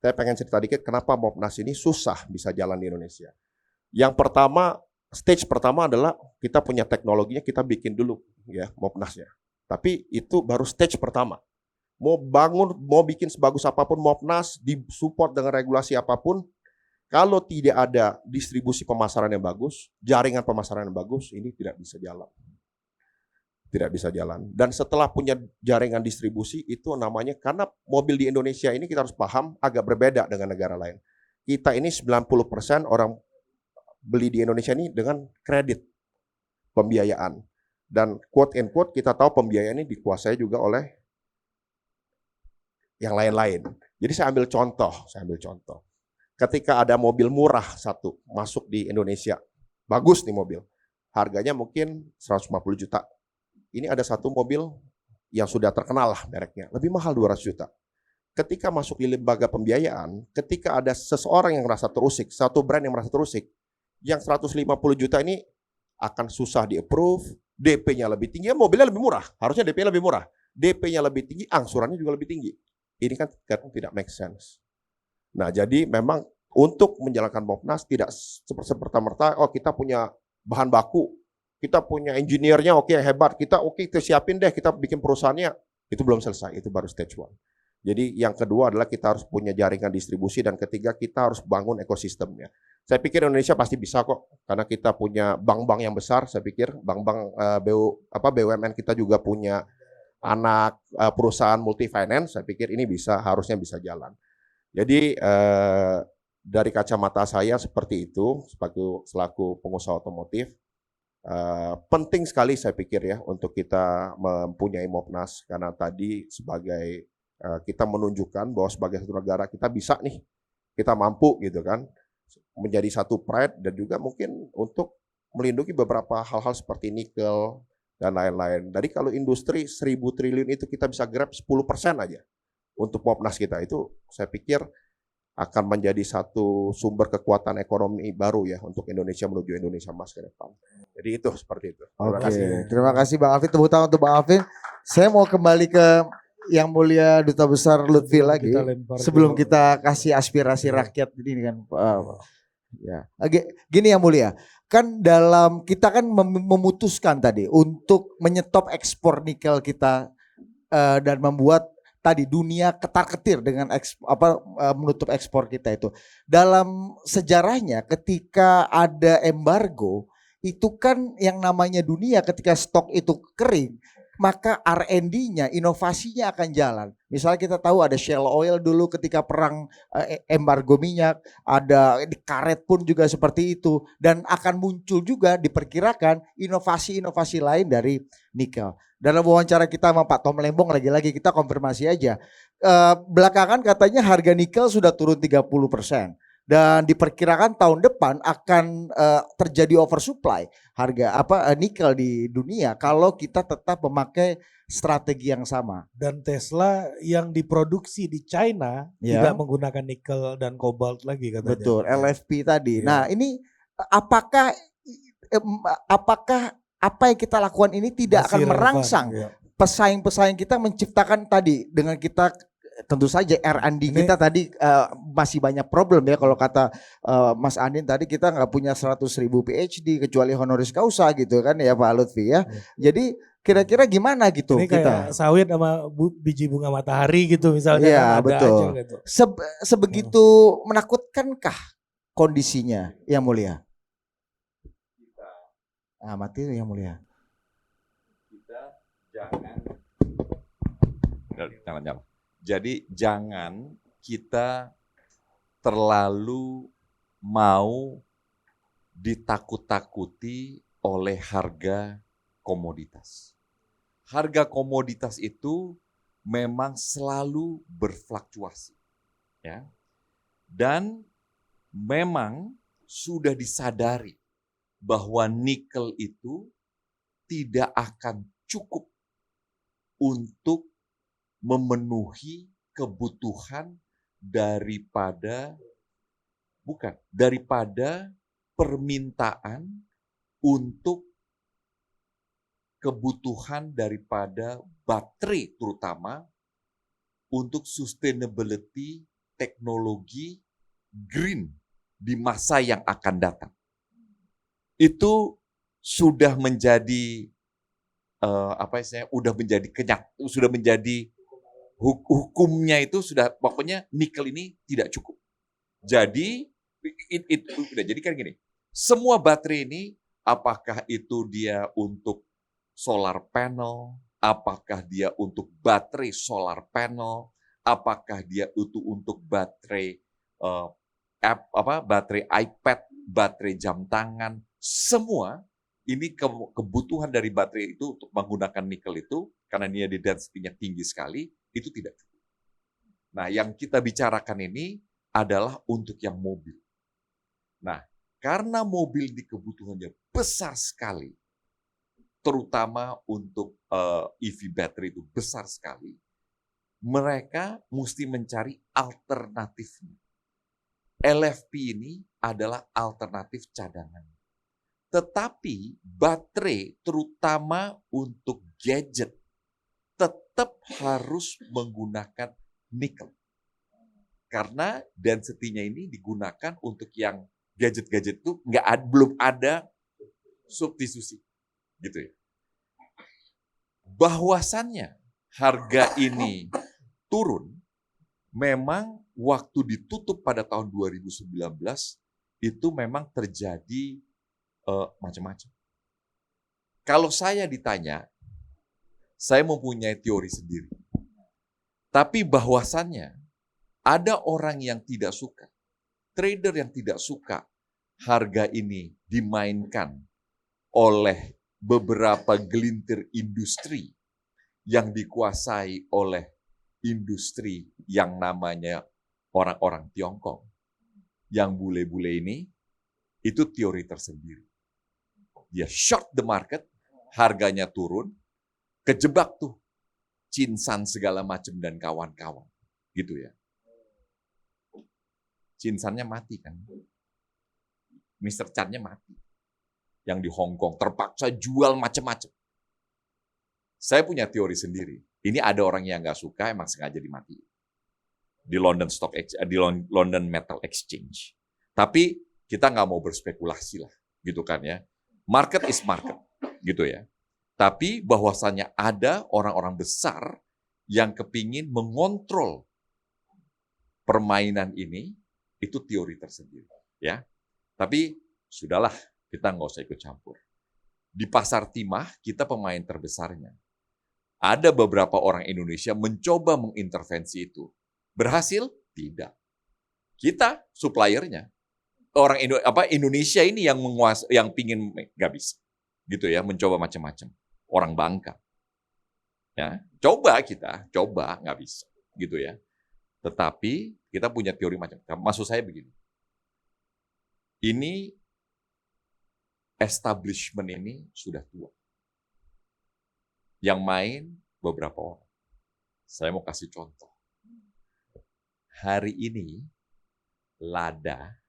saya pengen cerita dikit kenapa Mopnas ini susah bisa jalan di Indonesia. Yang pertama, stage pertama adalah kita punya teknologinya, kita bikin dulu ya Mopnasnya. Tapi itu baru stage pertama. Mau bangun, mau bikin sebagus apapun Mopnas, disupport dengan regulasi apapun, kalau tidak ada distribusi pemasaran yang bagus, jaringan pemasaran yang bagus, ini tidak bisa jalan. Tidak bisa jalan. Dan setelah punya jaringan distribusi, itu namanya, karena mobil di Indonesia ini kita harus paham agak berbeda dengan negara lain. Kita ini 90% orang beli di Indonesia ini dengan kredit pembiayaan. Dan quote and quote kita tahu pembiayaan ini dikuasai juga oleh yang lain-lain. Jadi saya ambil contoh. Ketika ada mobil murah satu masuk di Indonesia, bagus nih mobil, harganya mungkin 150 juta. Ini ada satu mobil yang sudah terkenal lah mereknya, lebih mahal 200 juta. Ketika masuk di lembaga pembiayaan, ketika ada seseorang yang merasa terusik, satu brand yang merasa terusik, yang 150 juta ini akan susah di-approve, DP-nya lebih tinggi, mobilnya lebih murah, harusnya DP-nya lebih murah. DP-nya lebih tinggi, angsurannya juga lebih tinggi. Ini kan tidak make sense. Nah, jadi memang untuk menjalankan Mopnas tidak seperti-merta, oh kita punya bahan baku, kita punya engineer-nya oke hebat, kita siapin deh, kita bikin perusahaannya. Itu belum selesai, itu baru stage 1. Jadi yang kedua adalah kita harus punya jaringan distribusi, dan ketiga kita harus bangun ekosistemnya. Saya pikir Indonesia pasti bisa kok, karena kita punya bank-bank yang besar. Saya pikir bank-bank BUMN kita juga punya anak perusahaan multi finance. Saya pikir ini harusnya bisa jalan. Jadi dari kacamata saya seperti itu, selaku pengusaha otomotif, penting sekali saya pikir ya untuk kita mempunyai Mopnas, karena tadi sebagai kita menunjukkan bahwa sebagai satu negara kita bisa nih, kita mampu gitu kan, menjadi satu pride, dan juga mungkin untuk melindungi beberapa hal-hal seperti nikel dan lain-lain. Jadi kalau industri 1.000 triliun itu kita bisa grab 10% aja untuk Mopnas kita, itu saya pikir akan menjadi satu sumber kekuatan ekonomi baru ya untuk Indonesia menuju Indonesia Emas ke depan. Jadi itu seperti itu. Terima kasih Bang Alvin. Tepuk tangan untuk Bang Alvin. Saya mau kembali ke Yang Mulia Duta Besar Lutfi lagi sebelum kita kasih aspirasi rakyat ini kan. Ya. Gini Yang Mulia, kan kita kan memutuskan tadi untuk menyetop ekspor nikel kita dan membuat tadi dunia ketar-ketir dengan menutup ekspor kita itu. Dalam sejarahnya ketika ada embargo, itu kan yang namanya dunia ketika stok itu kering, maka R&D-nya, inovasinya akan jalan. Misalnya kita tahu ada Shell Oil dulu ketika perang embargo minyak, ada di karet pun juga seperti itu, dan akan muncul juga diperkirakan inovasi-inovasi lain dari nikel. Dalam wawancara kita sama Pak Tom Lembong, lagi-lagi kita konfirmasi aja, belakangan katanya harga nikel sudah turun 30%. Dan diperkirakan tahun depan akan terjadi oversupply harga nikel di dunia kalau kita tetap memakai strategi yang sama. Dan Tesla yang diproduksi di China tidak menggunakan nikel dan kobalt lagi katanya. Betul, LFP tadi. Nah, ini apakah apa yang kita lakukan ini tidak akan merangsang pesaing-pesaing kita menciptakan tadi dengan kita. Tentu saja R&D kita tadi masih banyak problem ya, kalau kata Mas Andin tadi kita nggak punya 100.000 PhD kecuali honoris causa gitu kan ya Pak Lutfi ya. Jadi kira-kira gimana gitu ini kita? Kayak sawit sama biji bunga matahari gitu misalnya. Iya kan betul. aja gitu. Sebegitu menakutkankah kondisinya Yang Mulia? Mati Yang Mulia. Kita jangan. Jadi jangan kita terlalu mau ditakut-takuti oleh harga komoditas. Harga komoditas itu memang selalu berfluktuasi, ya. Dan memang sudah disadari bahwa nikel itu tidak akan cukup untuk memenuhi kebutuhan daripada permintaan untuk kebutuhan daripada baterai, terutama untuk sustainability teknologi green di masa yang akan datang. Itu sudah menjadi sudah menjadi hukumnya, itu sudah, pokoknya nikel ini tidak cukup. Jadi jadi kan gini, semua baterai ini, apakah itu dia untuk solar panel, apakah dia untuk baterai solar panel, apakah dia itu untuk baterai baterai iPad, baterai jam tangan, semua ini kebutuhan dari baterai itu untuk menggunakan nikel itu, karena dia di density-nya tinggi sekali, itu tidak cukup. Nah, yang kita bicarakan ini adalah untuk yang mobil. Nah, karena mobil di kebutuhannya besar sekali, terutama untuk EV battery itu besar sekali, mereka mesti mencari alternatifnya. LFP ini adalah alternatif cadangan. Tetapi baterai terutama untuk gadget tetap harus menggunakan nikel. Karena density-nya ini digunakan untuk yang gadget-gadget itu belum ada substitusi. Gitu ya. Bahwasannya harga ini turun memang waktu ditutup pada tahun 2019 itu memang terjadi macam-macam. Kalau saya ditanya, saya mempunyai teori sendiri. Tapi bahwasannya ada orang yang tidak suka, trader yang tidak suka harga ini dimainkan oleh beberapa gelintir industri yang dikuasai oleh industri yang namanya orang-orang Tiongkok. Yang bule-bule ini, itu teori tersendiri. Dia short the market, harganya turun, kejebak tuh Cinsan segala macam dan kawan-kawan. Gitu ya. Cinsannya mati kan. Mr. Chan-nya mati. Yang di Hong Kong terpaksa jual macam-macam. Saya punya teori sendiri. Ini ada orang yang nggak suka, emang sengaja dimati. Di London London Metal Exchange. Tapi kita nggak mau berspekulasi lah, gitu kan ya. Market is market, gitu ya. Tapi bahwasannya ada orang-orang besar yang kepingin mengontrol permainan ini, itu teori tersendiri, ya. Tapi sudahlah, kita nggak usah ikut campur. Di pasar timah kita pemain terbesarnya. Ada beberapa orang Indonesia mencoba mengintervensi itu. Berhasil? Tidak. Kita suppliernya. Orang Indonesia ini yang menguasai, yang pingin nggak bisa, gitu ya, mencoba macam-macam. Orang Bangka, ya, coba nggak bisa, gitu ya. Tetapi kita punya teori macam. Maksud saya begini, ini establishment ini sudah tua. Yang main beberapa orang. Saya mau kasih contoh. Hari ini lada,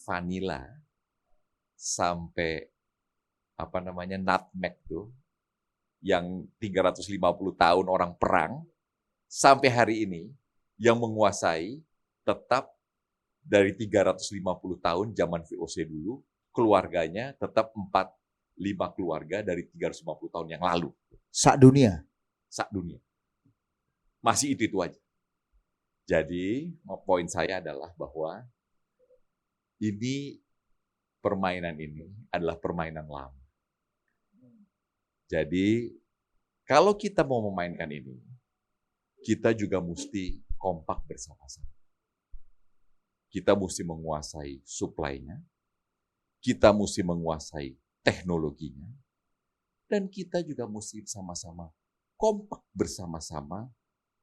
vanila, sampai nutmeg tuh, yang 350 tahun orang perang, sampai hari ini yang menguasai tetap dari 350 tahun zaman VOC dulu, keluarganya tetap 4-5 keluarga dari 350 tahun yang lalu. Sak-dunia? Sak-dunia. Masih itu aja. Jadi, poin saya adalah bahwa permainan ini adalah permainan lama. Jadi, kalau kita mau memainkan ini, kita juga mesti kompak bersama-sama. Kita mesti menguasai supply-nya, kita mesti menguasai teknologinya, dan kita juga mesti sama-sama kompak bersama-sama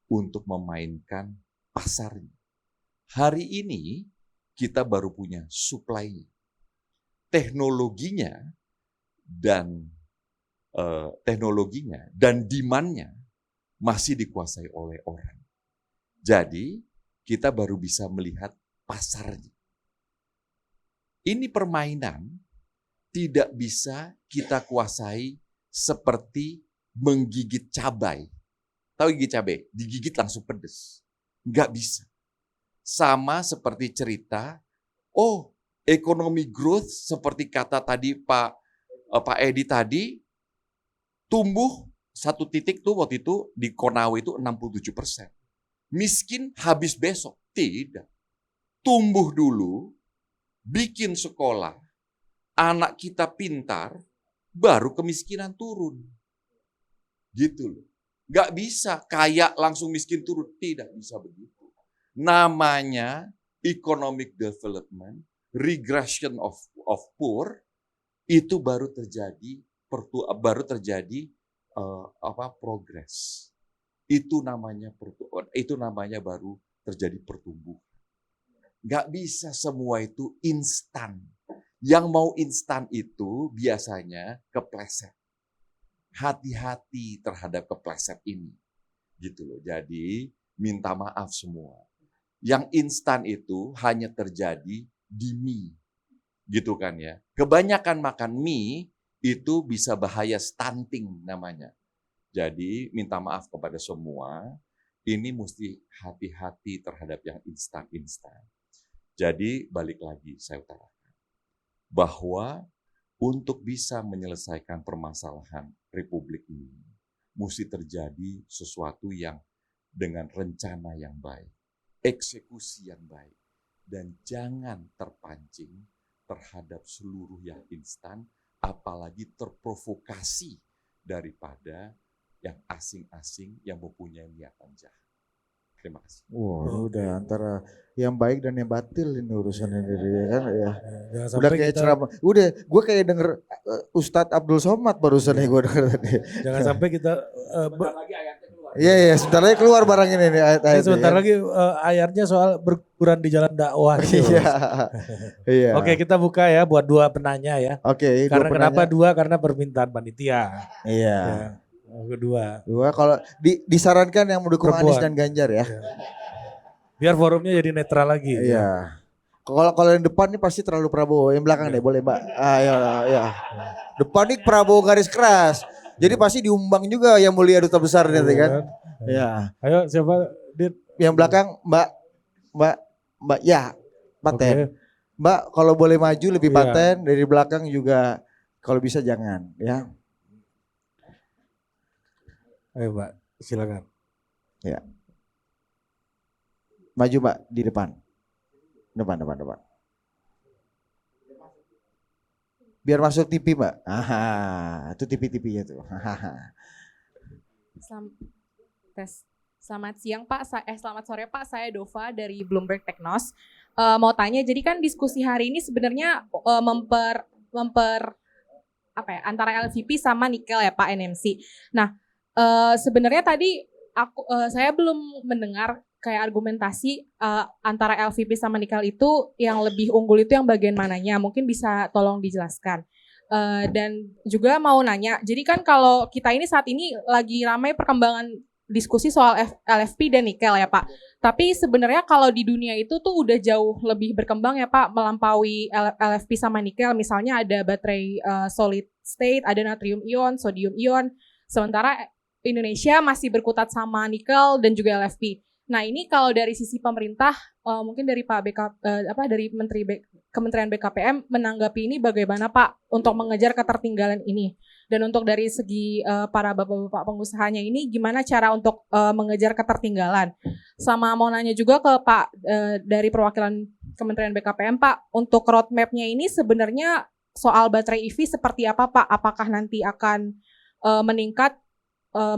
untuk memainkan pasarnya. Hari ini kita baru punya supply-nya. Teknologinya dan demand-nya masih dikuasai oleh orang. Jadi, kita baru bisa melihat pasarnya. Ini permainan tidak bisa kita kuasai seperti menggigit cabai. Tahu gigit cabai? Digigit langsung pedes. Nggak bisa. Sama seperti cerita, ekonomi growth seperti kata tadi Pak Edi tadi, tumbuh satu titik tuh waktu itu di Konawe itu 67%. Miskin habis besok. Tidak. Tumbuh dulu, bikin sekolah, anak kita pintar, baru kemiskinan turun. Gitu loh. Nggak bisa kaya langsung miskin turun. Tidak bisa begitu. Namanya economic development, regression of poor, itu baru terjadi progress. Itu namanya baru terjadi pertumbuhan. Nggak bisa semua itu instan. Yang mau instan itu biasanya kepleset. Hati-hati terhadap kepleset ini. Gitu loh. Jadi minta maaf semua. Yang instan itu hanya terjadi di mie. Gitu kan ya. Kebanyakan makan mie itu bisa bahaya stunting namanya. Jadi minta maaf kepada semua. Ini mesti hati-hati terhadap yang instan-instan. Jadi balik lagi saya utarakan. Bahwa untuk bisa menyelesaikan permasalahan Republik ini, mesti terjadi sesuatu yang dengan rencana yang baik. eksekusi yang baik, dan jangan terpancing terhadap seluruh yang instan, apalagi terprovokasi daripada yang asing-asing yang mempunyai niatan jahat. Terima kasih. Wah, ini udah antara yang baik dan yang batil ini urusannya dari kan ya. Jangan Udah sampai kayak kita ceramah. Udah, gue kayak denger Ustadz Abdul Somad barusan nih gue denger tadi. jangan sampai kita Iya iya, sebentar lagi keluar barang ini nih ayat-ayat. sebentar lagi ayatnya soal berguran di jalan dakwah. Iya. Iya. Oke, kita buka ya buat dua penanya ya. Oke, Karena dua kenapa penanya. dua? Karena permintaan panitia. Iya. Ya. Kedua. Dua kalau disarankan yang mendukung Perempuan. Anies dan Ganjar ya. Biar forumnya jadi netral lagi. Iya. Kalau yang depan nih pasti terlalu Prabowo, yang belakang deh boleh Mbak. Ayo ya. Depan nih Prabowo garis keras. Jadi pasti diumbang juga yang mulia duta besar nanti kan. Ya. Ayo siapa? Dit. Yang belakang Mbak ya paten. Oke. Mbak kalau boleh maju lebih Iya. paten, dari belakang juga kalau bisa jangan ya. Ayo Mbak, silakan. Maju Mbak di depan. Depan. Biar masuk TV Mbak. Itu TV-TV-nya tuh. Selamat siang Pak, selamat sore Pak, saya Dova dari Bloomberg Technos. Mau tanya, jadi kan diskusi hari ini sebenarnya antara LVP sama nikel ya Pak NMC. Nah, sebenarnya tadi saya belum mendengar kayak argumentasi antara LVP sama nikel itu yang lebih unggul itu yang bagian mananya. Mungkin bisa tolong dijelaskan. Dan juga mau nanya, jadi kan kalau kita ini saat ini lagi ramai perkembangan diskusi soal LFP dan nikel ya Pak. Tapi sebenarnya kalau di dunia itu tuh udah jauh lebih berkembang ya Pak, melampaui LFP sama nikel. Misalnya ada baterai solid state, ada natrium ion, sodium ion. Sementara Indonesia masih berkutat sama nikel dan juga LFP. Nah ini kalau dari sisi pemerintah, mungkin dari Pak dari Kementerian BKPM menanggapi ini bagaimana Pak untuk mengejar ketertinggalan ini? Dan untuk dari segi para bapak-bapak pengusahanya ini gimana cara untuk mengejar ketertinggalan? Sama mau nanya juga ke Pak dari perwakilan Kementerian BKPM Pak, untuk roadmap-nya ini sebenarnya soal baterai EV seperti apa Pak? Apakah nanti akan meningkat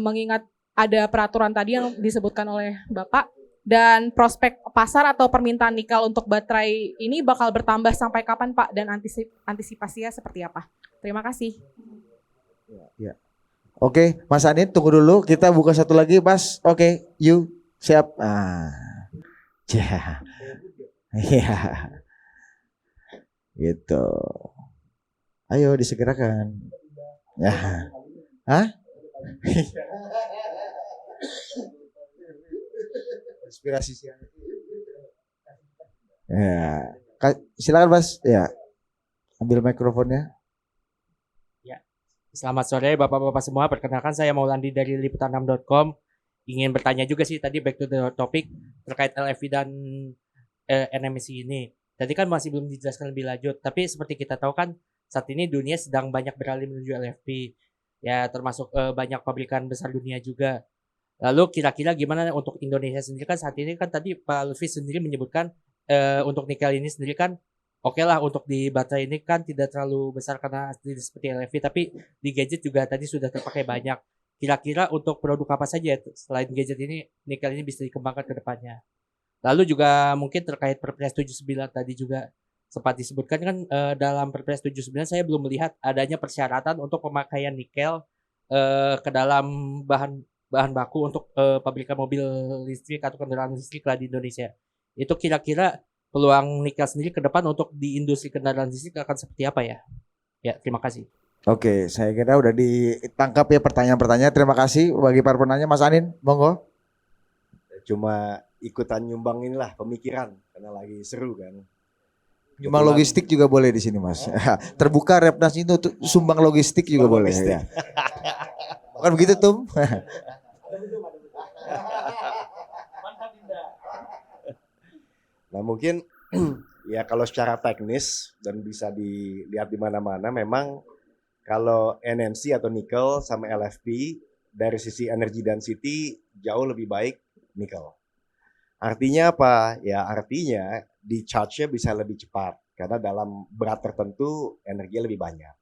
mengingat ada peraturan tadi yang disebutkan oleh Bapak, dan prospek pasar atau permintaan nikel untuk baterai ini bakal bertambah sampai kapan Pak, dan antisipasinya seperti apa? Terima kasih. Ya. Oke, Mas Anin tunggu dulu, kita buka satu lagi Mas. Oke, you siap. Iya. Gitu. Ayo disegerakan. Ya. Hah? Inspirasi siang. Ya, silakan Mas. Ya, ambil mikrofonnya. Selamat sore Bapak-Bapak semua, perkenalkan saya Maulandi dari liputan6.com. Ingin bertanya juga sih tadi back to the topic terkait LFP dan NMC ini. Tadi kan masih belum dijelaskan lebih lanjut, tapi seperti kita tahu kan saat ini dunia sedang banyak beralih menuju LFP. Ya termasuk banyak pabrikan besar dunia juga. Lalu kira-kira gimana untuk Indonesia sendiri, kan saat ini kan tadi Pak Lutfi sendiri menyebutkan untuk nikel ini sendiri kan oke lah, untuk di baterai ini kan tidak terlalu besar karena seperti LFP, tapi di gadget juga tadi sudah terpakai banyak. Kira-kira untuk produk apa saja selain gadget ini nikel ini bisa dikembangkan ke depannya. Lalu juga mungkin terkait Perpres 79 tadi juga sempat disebutkan kan dalam Perpres 79 saya belum melihat adanya persyaratan untuk pemakaian nikel ke dalam bahan baku untuk pabrikan mobil listrik atau kendaraan listrik lah di Indonesia. Itu kira-kira peluang nikel sendiri ke depan untuk di industri kendaraan listrik akan seperti apa ya? Ya, terima kasih. Oke, saya kira udah ditangkap ya pertanyaan-pertanyaan. Terima kasih bagi para penanya. Mas Anin, monggo. Cuma ikutan nyumbang inilah pemikiran karena lagi seru kan. Nyumbang logistik juga boleh di sini Mas. Terbuka Repnas itu sumbang logistik juga boleh. Ya. Bukan begitu Tum? Nah mungkin ya kalau secara teknis dan bisa dilihat di mana-mana, memang kalau NMC atau nikel sama LFP dari sisi energy density jauh lebih baik nikel. Artinya apa? Ya artinya di charge-nya bisa lebih cepat karena dalam berat tertentu energi lebih banyak.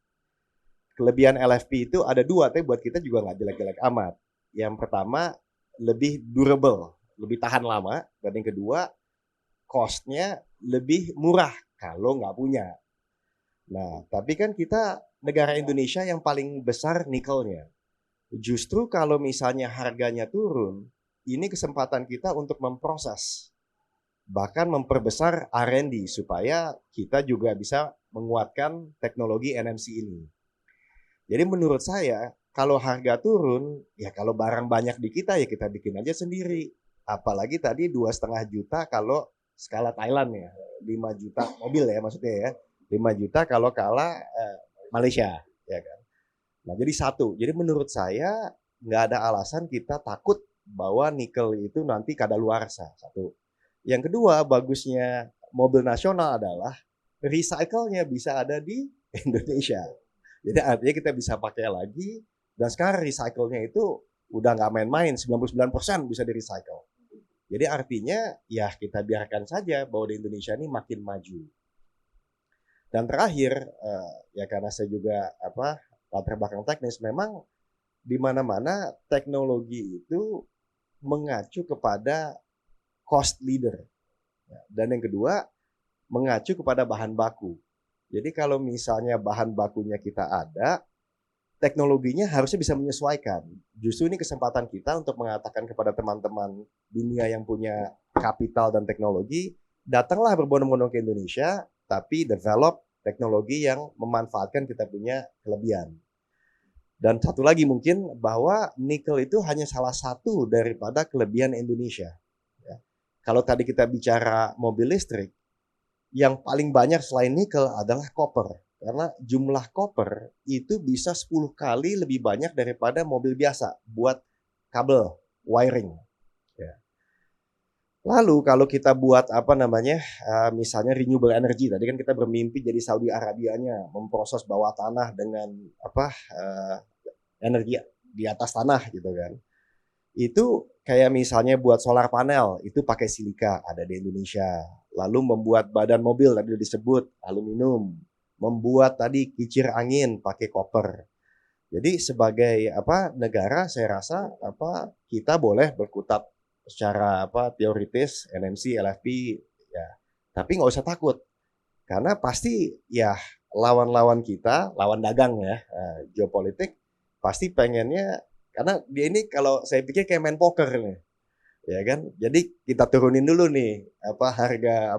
Kelebihan LFP itu ada dua, tapi buat kita juga nggak jelek-jelek amat. Yang pertama lebih durable, lebih tahan lama, dan yang kedua cost-nya lebih murah kalau nggak punya. Nah, tapi kan kita negara Indonesia yang paling besar nikelnya. Justru kalau misalnya harganya turun, ini kesempatan kita untuk memproses, bahkan memperbesar R&D supaya kita juga bisa menguatkan teknologi NMC ini. Jadi menurut saya, kalau harga turun, ya kalau barang banyak di kita ya kita bikin aja sendiri. Apalagi tadi 2,5 juta kalau skala Thailand ya, 5 juta mobil ya maksudnya ya. 5 juta kalau kalah Malaysia, ya kan. Nah jadi satu, jadi menurut saya nggak ada alasan kita takut bahwa nikel itu nanti kadaluarsa, satu. Yang kedua, bagusnya mobil nasional adalah recycle-nya bisa ada di Indonesia. Jadi artinya kita bisa pakai lagi, dan sekarang recycle-nya itu udah nggak main-main, 99% bisa di recycle. Jadi artinya ya kita biarkan saja bahwa di Indonesia ini makin maju. Dan terakhir, ya karena saya juga latar belakang teknis, memang di mana-mana teknologi itu mengacu kepada cost leader. Dan yang kedua, mengacu kepada bahan baku. Jadi kalau misalnya bahan bakunya kita ada, teknologinya harusnya bisa menyesuaikan. Justru ini kesempatan kita untuk mengatakan kepada teman-teman dunia yang punya kapital dan teknologi, datanglah berbondong-bondong ke Indonesia, tapi develop teknologi yang memanfaatkan kita punya kelebihan. Dan satu lagi mungkin bahwa nikel itu hanya salah satu daripada kelebihan Indonesia. Ya. Kalau tadi kita bicara mobil listrik, yang paling banyak selain nikel adalah copper. Karena jumlah copper itu bisa 10 kali lebih banyak daripada mobil biasa buat kabel, wiring. Ya. Lalu kalau kita buat misalnya renewable energy, tadi kan kita bermimpi jadi Saudi Arabianya, memproses bawah tanah dengan energi di atas tanah gitu kan. Itu kayak misalnya buat solar panel, itu pakai silika, ada di Indonesia. Lalu membuat badan mobil tadi disebut aluminium, membuat tadi kicir angin pakai koper. Jadi sebagai negara saya rasa kita boleh berkutat secara teoritis NMC, LFP ya. Tapi nggak usah takut. Karena pasti ya lawan-lawan kita, lawan dagang ya, geopolitik pasti pengennya, karena dia ini kalau saya pikir kayak main poker nih. Ya kan? Jadi kita turunin dulu nih harga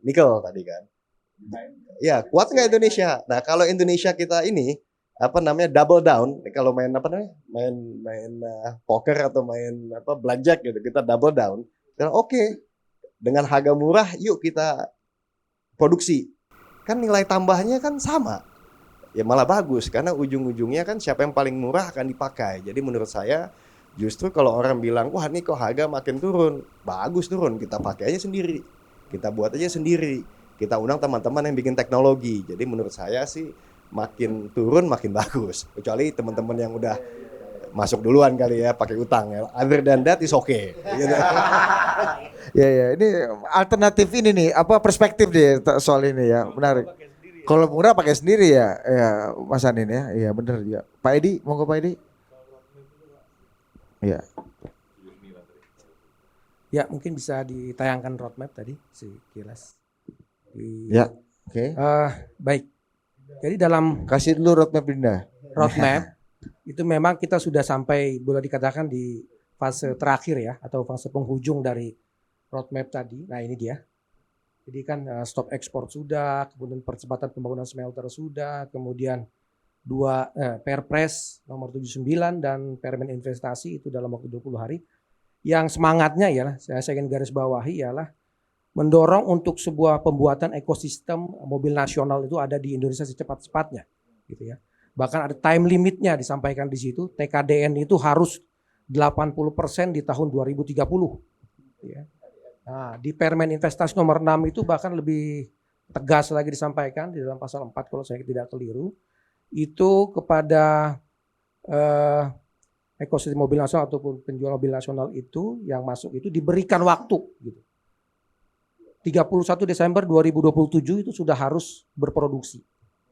nikel tadi kan. Ya, kuat nggak Indonesia? Nah, kalau Indonesia kita ini double down, kalau main poker atau main blackjack gitu, kita double down. Dan oke, dengan harga murah yuk kita produksi. Kan nilai tambahnya kan sama. Ya malah bagus karena ujung-ujungnya kan siapa yang paling murah akan dipakai. Jadi menurut saya justru kalau orang bilang, wah ini kok harga makin turun, bagus turun, kita pakai aja sendiri, kita buat aja sendiri, kita undang teman-teman yang bikin teknologi. Jadi menurut saya sih makin turun makin bagus, kecuali teman-teman yang udah masuk duluan kali ya pakai utang ya. Other than that is okay. Gitu. Ya, ini alternatif ini nih, perspektif deh soal ini ya, menarik. Kalau murah pakai sendiri ya Mas Anin ya, iya bener ya. Pak Edi, monggo Pak Edi. Ya. Ya mungkin bisa ditayangkan roadmap tadi sekilas. Ya, oke. Baik. Jadi dalam kasih dulu roadmap Dinda. Roadmap itu memang kita sudah sampai boleh dikatakan di fase terakhir ya, atau fase penghujung dari roadmap tadi. Nah ini dia. Jadi kan stop ekspor sudah, kemudian percepatan pembangunan smelter sudah, kemudian Perpres nomor 79 dan Permen investasi itu dalam waktu 20 hari. Yang semangatnya ialah, saya ingin garis bawahi ialah mendorong untuk sebuah pembuatan ekosistem mobil nasional itu ada di Indonesia secepat-cepatnya, gitu ya. Bahkan ada time limitnya disampaikan di situ, TKDN itu harus 80% di tahun 2030. Ya. Nah, di Permen investasi nomor 6 itu bahkan lebih tegas lagi disampaikan di dalam pasal 4 kalau saya tidak keliru, itu kepada ekosistem mobil nasional ataupun penjual mobil nasional itu yang masuk itu diberikan waktu gitu. 31 Desember 2027 itu sudah harus berproduksi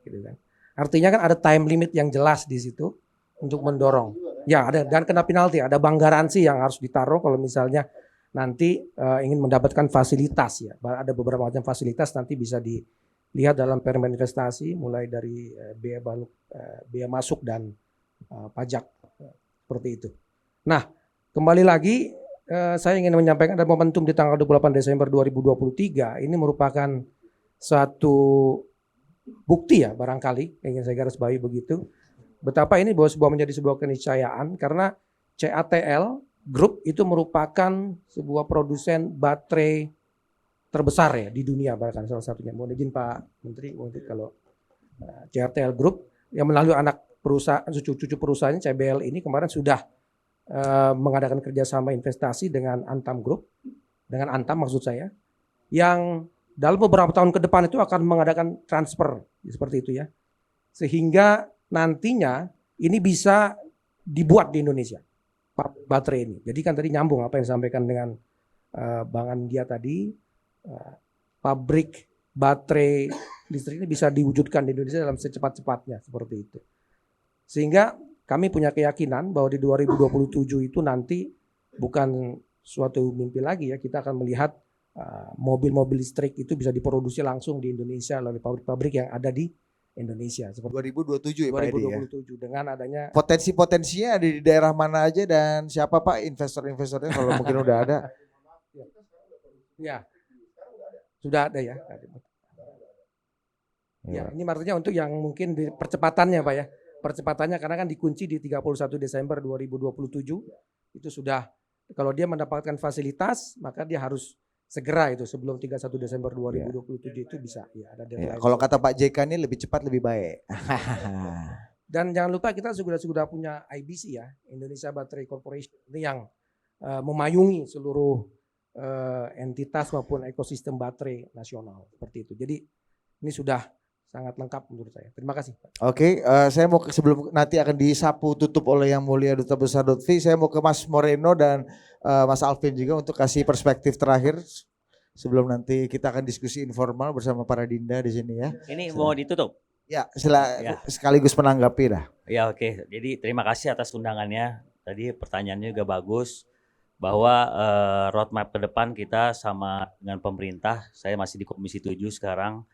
gitu kan. Artinya kan ada time limit yang jelas di situ untuk mendorong. Ya, ada, dan kena penalti, ada bank garansi yang harus ditaruh kalau misalnya nanti ingin mendapatkan fasilitas ya. Ada beberapa macam fasilitas nanti bisa dilihat dalam permen investasi mulai dari biaya masuk dan pajak seperti itu. Nah, kembali lagi saya ingin menyampaikan ada momentum di tanggal 28 Desember 2023 ini merupakan suatu bukti ya barangkali ingin saya garis bawahi begitu. Betapa ini menjadi sebuah keniscayaan karena CATL Group itu merupakan sebuah produsen baterai terbesar ya di dunia bahkan salah satunya. Mohon izin Pak Menteri kalau CATL Group yang melalui anak perusahaan cucu perusahaannya CBL ini kemarin sudah mengadakan kerjasama investasi dengan Antam Group, dengan Antam maksud saya, yang dalam beberapa tahun ke depan itu akan mengadakan transfer seperti itu ya, sehingga nantinya ini bisa dibuat di Indonesia baterai ini. Jadi kan tadi nyambung apa yang disampaikan dengan Bang Andia tadi, pabrik baterai listrik ini bisa diwujudkan di Indonesia dalam secepat-cepatnya seperti itu, sehingga kami punya keyakinan bahwa di 2027 itu nanti bukan suatu mimpi lagi ya, kita akan melihat mobil-mobil listrik itu bisa diproduksi langsung di Indonesia oleh pabrik-pabrik yang ada di Indonesia. 2027 ya Pak Edi ya. 2027 dengan adanya Potensi-potensinya ada di daerah mana aja dan siapa Pak investor-investornya kalau mungkin udah ada. Ya, sudah ada ya. Ya, ini artinya untuk yang mungkin di percepatannya Pak ya. Percepatannya karena kan dikunci di 31 Desember 2027 itu sudah, kalau dia mendapatkan fasilitas maka dia harus segera itu sebelum 31 Desember 2027 itu bisa ya ada deadline. Kalau kata Pak JK ini lebih cepat lebih baik. Dan jangan lupa kita sudah punya IBC ya, Indonesia Battery Corporation ini yang memayungi seluruh entitas maupun ekosistem baterai nasional seperti itu. Jadi ini sudah sangat lengkap menurut saya. Terima kasih. Oke, saya mau sebelum nanti akan disapu tutup oleh Yang Mulia Duta Besar Lutfi, saya mau ke Mas Moreno dan Mas Alvin juga untuk kasih perspektif terakhir sebelum nanti kita akan diskusi informal bersama para Dinda di sini ya. Ini mau ditutup? Ya, Ya. sekaligus menanggapi dah. Ya oke, jadi terima kasih atas undangannya. Tadi pertanyaannya juga bagus bahwa roadmap ke depan kita sama dengan pemerintah. Saya masih di Komisi 7 sekarang.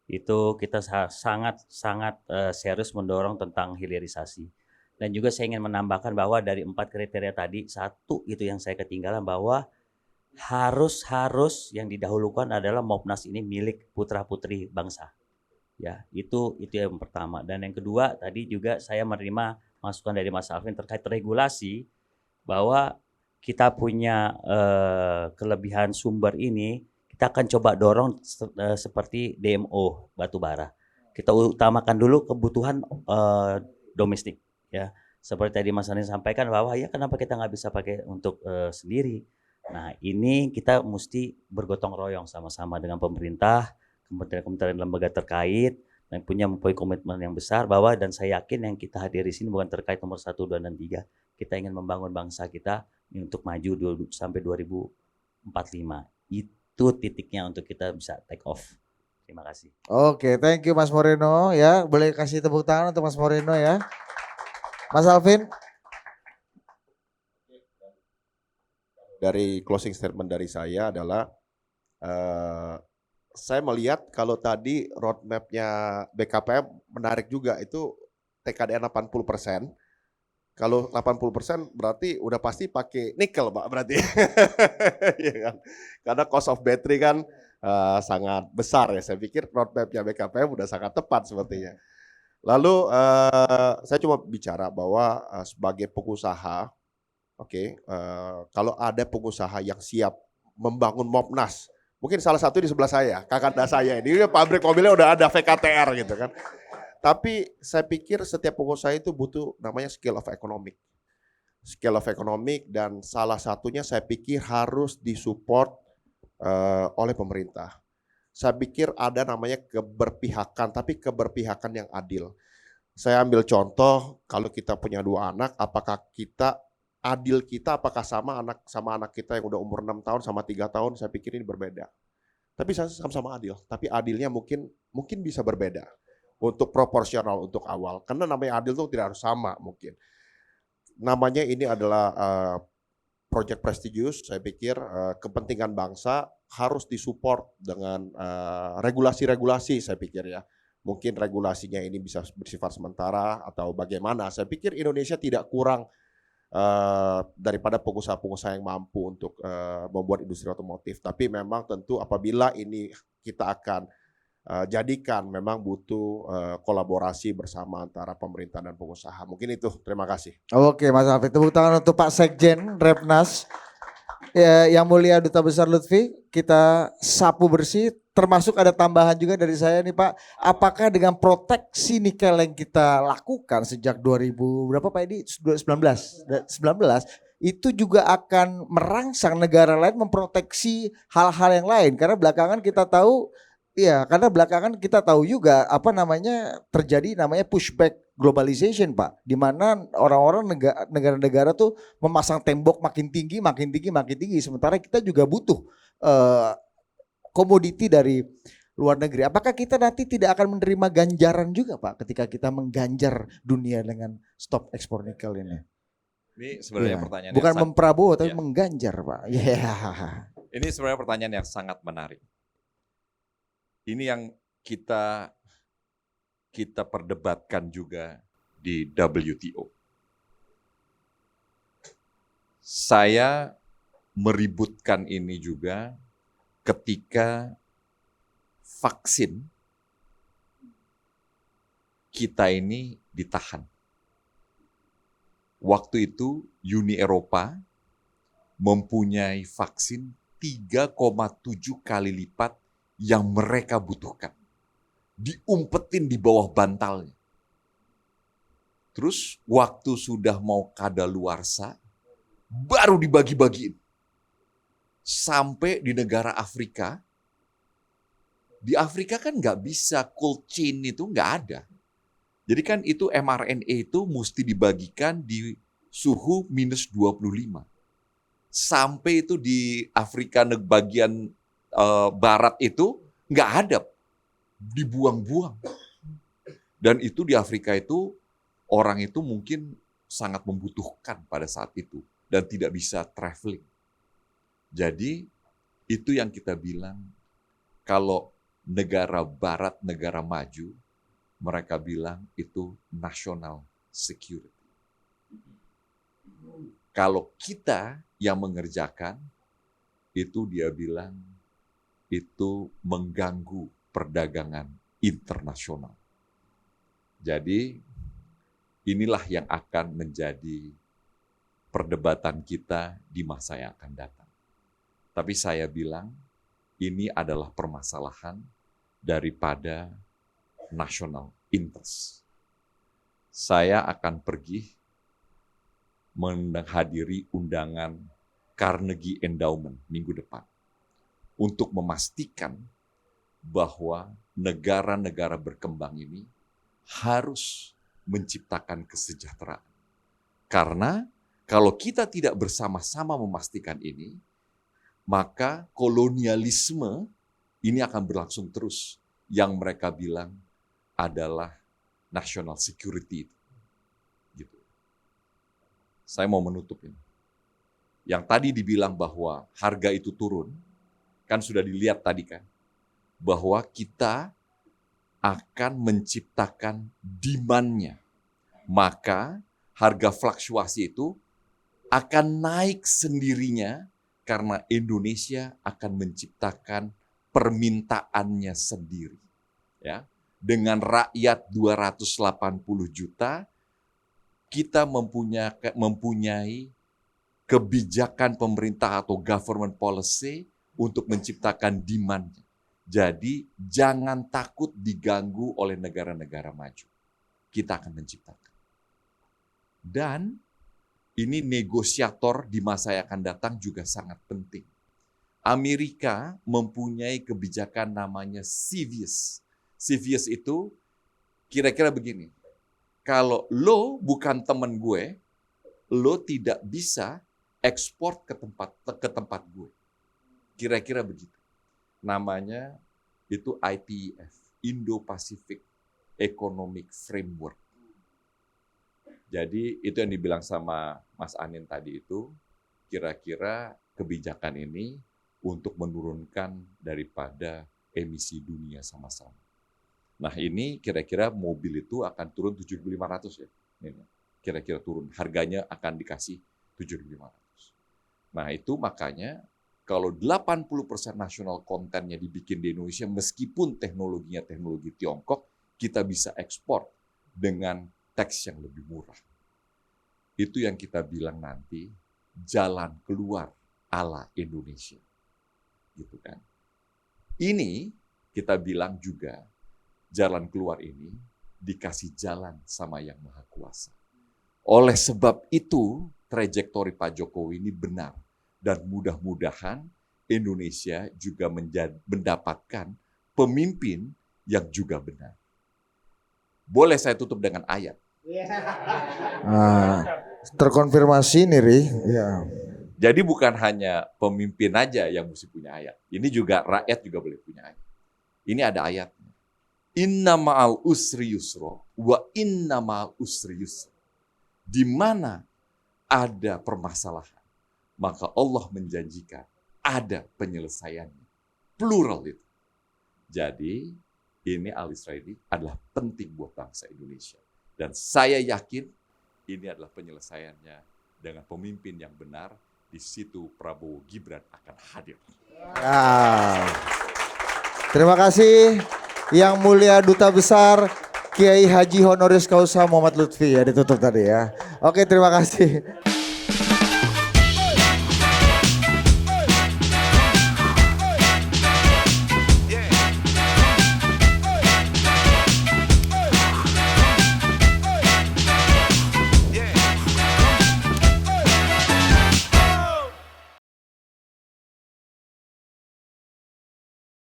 Itu kita sangat serius mendorong tentang hilirisasi. Dan juga saya ingin menambahkan bahwa dari 4 kriteria tadi, satu itu yang saya ketinggalan bahwa harus yang didahulukan adalah Mopnas ini milik putra-putri bangsa. Ya, itu yang pertama. Dan yang kedua tadi juga saya menerima masukan dari Mas Alvin terkait regulasi bahwa kita punya kelebihan sumber ini. Kita akan coba dorong seperti DMO batubara. Kita utamakan dulu kebutuhan domestik ya. Seperti tadi Mas Ani sampaikan bahwa ya kenapa kita nggak bisa pakai untuk sendiri. Nah ini kita mesti bergotong royong sama-sama dengan pemerintah, kementerian-kementerian lembaga terkait dan mempunyai komitmen yang besar bahwa dan saya yakin yang kita hadiri sini bukan terkait nomor 1, 2, dan 3. Kita ingin membangun bangsa kita untuk maju sampai 2045. Itu titiknya untuk kita bisa take off. Terima kasih. Oke, thank you Mas Moreno ya. Boleh kasih tepuk tangan untuk Mas Moreno ya. Mas Alvin. Dari closing statement dari saya adalah saya melihat kalau tadi roadmapnya BKPM menarik juga itu TKDN 80%. Kalau 80% berarti udah pasti pakai nikel Pak berarti. Ya kan? Karena cost of battery kan sangat besar ya. Saya pikir roadmapnya BKPM udah sangat tepat sepertinya. Lalu saya cuma bicara bahwa sebagai pengusaha, kalau ada pengusaha yang siap membangun Mopnas, mungkin salah satu di sebelah saya, kakanda saya ini pabrik mobilnya udah ada VKTR gitu kan. Tapi saya pikir setiap pengusaha itu butuh namanya scale of economic. Scale of economic dan salah satunya saya pikir harus disupport oleh pemerintah. Saya pikir ada namanya keberpihakan, tapi keberpihakan yang adil. Saya ambil contoh, kalau kita punya 2 anak, apakah kita adil kita apakah sama anak kita yang udah umur 6 tahun sama 3 tahun, saya pikir ini berbeda. Tapi saya sama-sama adil, tapi adilnya mungkin bisa berbeda. Untuk proporsional untuk awal, karena namanya adil itu tidak harus sama mungkin. Namanya ini adalah project prestigious, saya pikir kepentingan bangsa harus disupport dengan regulasi-regulasi, saya pikir ya. Mungkin regulasinya ini bisa bersifat sementara atau bagaimana. Saya pikir Indonesia tidak kurang daripada pengusaha-pengusaha yang mampu untuk membuat industri otomotif. Tapi memang tentu apabila ini kita akan jadikan, memang butuh kolaborasi bersama antara pemerintah dan pengusaha. Mungkin itu, terima kasih. Oke Mas Hafid, tepuk tangan untuk Pak Sekjen Repnas. Ya, yang mulia Duta Besar Lutfi, kita sapu bersih. Termasuk ada tambahan juga dari saya nih Pak. Apakah dengan proteksi nikel yang kita lakukan sejak 2000 berapa Pak Edi? 19 itu juga akan merangsang negara lain memproteksi hal-hal yang lain, karena belakangan kita tahu juga terjadi namanya pushback globalization Pak, di mana orang-orang negara-negara tuh memasang tembok makin tinggi, sementara kita juga butuh komoditi dari luar negeri. Apakah kita nanti tidak akan menerima ganjaran juga Pak ketika kita mengganjar dunia dengan stop ekspor nikel ini? Ini sebenarnya pertanyaan bukan yang memprabowo tapi mengganjar Pak. Ini sebenarnya pertanyaan yang sangat menarik. Ini yang kita perdebatkan juga di WTO. Saya meributkan ini juga ketika vaksin kita ini ditahan. Waktu itu Uni Eropa mempunyai vaksin 3,7 kali lipat yang mereka butuhkan. Diumpetin di bawah bantalnya. Terus waktu sudah mau kadaluarsa, baru dibagi-bagiin. Sampai di negara Afrika, di Afrika kan nggak bisa cold chain itu nggak ada. Jadi kan itu mRNA itu mesti dibagikan di suhu minus 25. Sampai itu di Afrika bagian barat itu nggak ada, dibuang-buang. Dan itu di Afrika itu orang itu mungkin sangat membutuhkan pada saat itu dan tidak bisa traveling. Jadi itu yang kita bilang, kalau negara barat, negara maju, mereka bilang itu national security. Kalau kita yang mengerjakan, itu dia bilang itu mengganggu perdagangan internasional. Jadi inilah yang akan menjadi perdebatan kita di masa yang akan datang. Tapi saya bilang, ini adalah permasalahan daripada national interest. Saya akan pergi menghadiri undangan Carnegie Endowment minggu depan untuk memastikan bahwa negara-negara berkembang ini harus menciptakan kesejahteraan. Karena kalau kita tidak bersama-sama memastikan ini, maka kolonialisme ini akan berlangsung terus. Yang mereka bilang adalah national security. Gitu. Saya mau menutup ini. Yang tadi dibilang bahwa harga itu turun, kan sudah dilihat tadi kan, bahwa kita akan menciptakan demand-nya. Maka harga fluktuasi itu akan naik sendirinya karena Indonesia akan menciptakan permintaannya sendiri. Ya, dengan rakyat 280 juta, kita mempunyai kebijakan pemerintah atau government policy untuk menciptakan demand. Jadi jangan takut diganggu oleh negara-negara maju. Kita akan menciptakan. Dan ini negosiator di masa yang akan datang juga sangat penting. Amerika mempunyai kebijakan namanya CFIUS. CFIUS itu kira-kira begini. Kalau lo bukan teman gue, lo tidak bisa ekspor ke tempat gue. Kira-kira begitu. Namanya itu IPEF, Indo-Pacific Economic Framework. Jadi itu yang dibilang sama Mas Anin tadi itu, kira-kira kebijakan ini untuk menurunkan daripada emisi dunia sama-sama. Nah ini kira-kira mobil itu akan turun 7.500 ya. Ini kira-kira turun, harganya akan dikasih 7.500. Nah itu makanya kalau 80% nasional kontennya dibikin di Indonesia, meskipun teknologinya teknologi Tiongkok, kita bisa ekspor dengan teks yang lebih murah. Itu yang kita bilang nanti jalan keluar ala Indonesia. Gitu kan. Ini kita bilang juga jalan keluar ini dikasih jalan sama Yang Maha Kuasa. Oleh sebab itu, trajektori Pak Jokowi ini benar. Dan mudah-mudahan Indonesia juga mendapatkan pemimpin yang juga benar. Boleh saya tutup dengan ayat? Terkonfirmasi nih, Ri. Ya. Jadi bukan hanya pemimpin aja yang mesti punya ayat. Ini juga rakyat juga boleh punya ayat. Ini ada ayatnya. Inna ma'al usri yusro wa inna ma'al usri yusro. Di mana ada permasalahan, maka Allah menjanjikan ada penyelesaiannya. Plural itu. Jadi ini Al-Israeli adalah penting buat bangsa Indonesia. Dan saya yakin ini adalah penyelesaiannya dengan pemimpin yang benar. Di situ Prabowo Gibran akan hadir. Terima kasih Yang Mulia Duta Besar Kiai Haji Honoris Causa Muhammad Lutfi ya, ditutup tadi ya. Oke, terima kasih.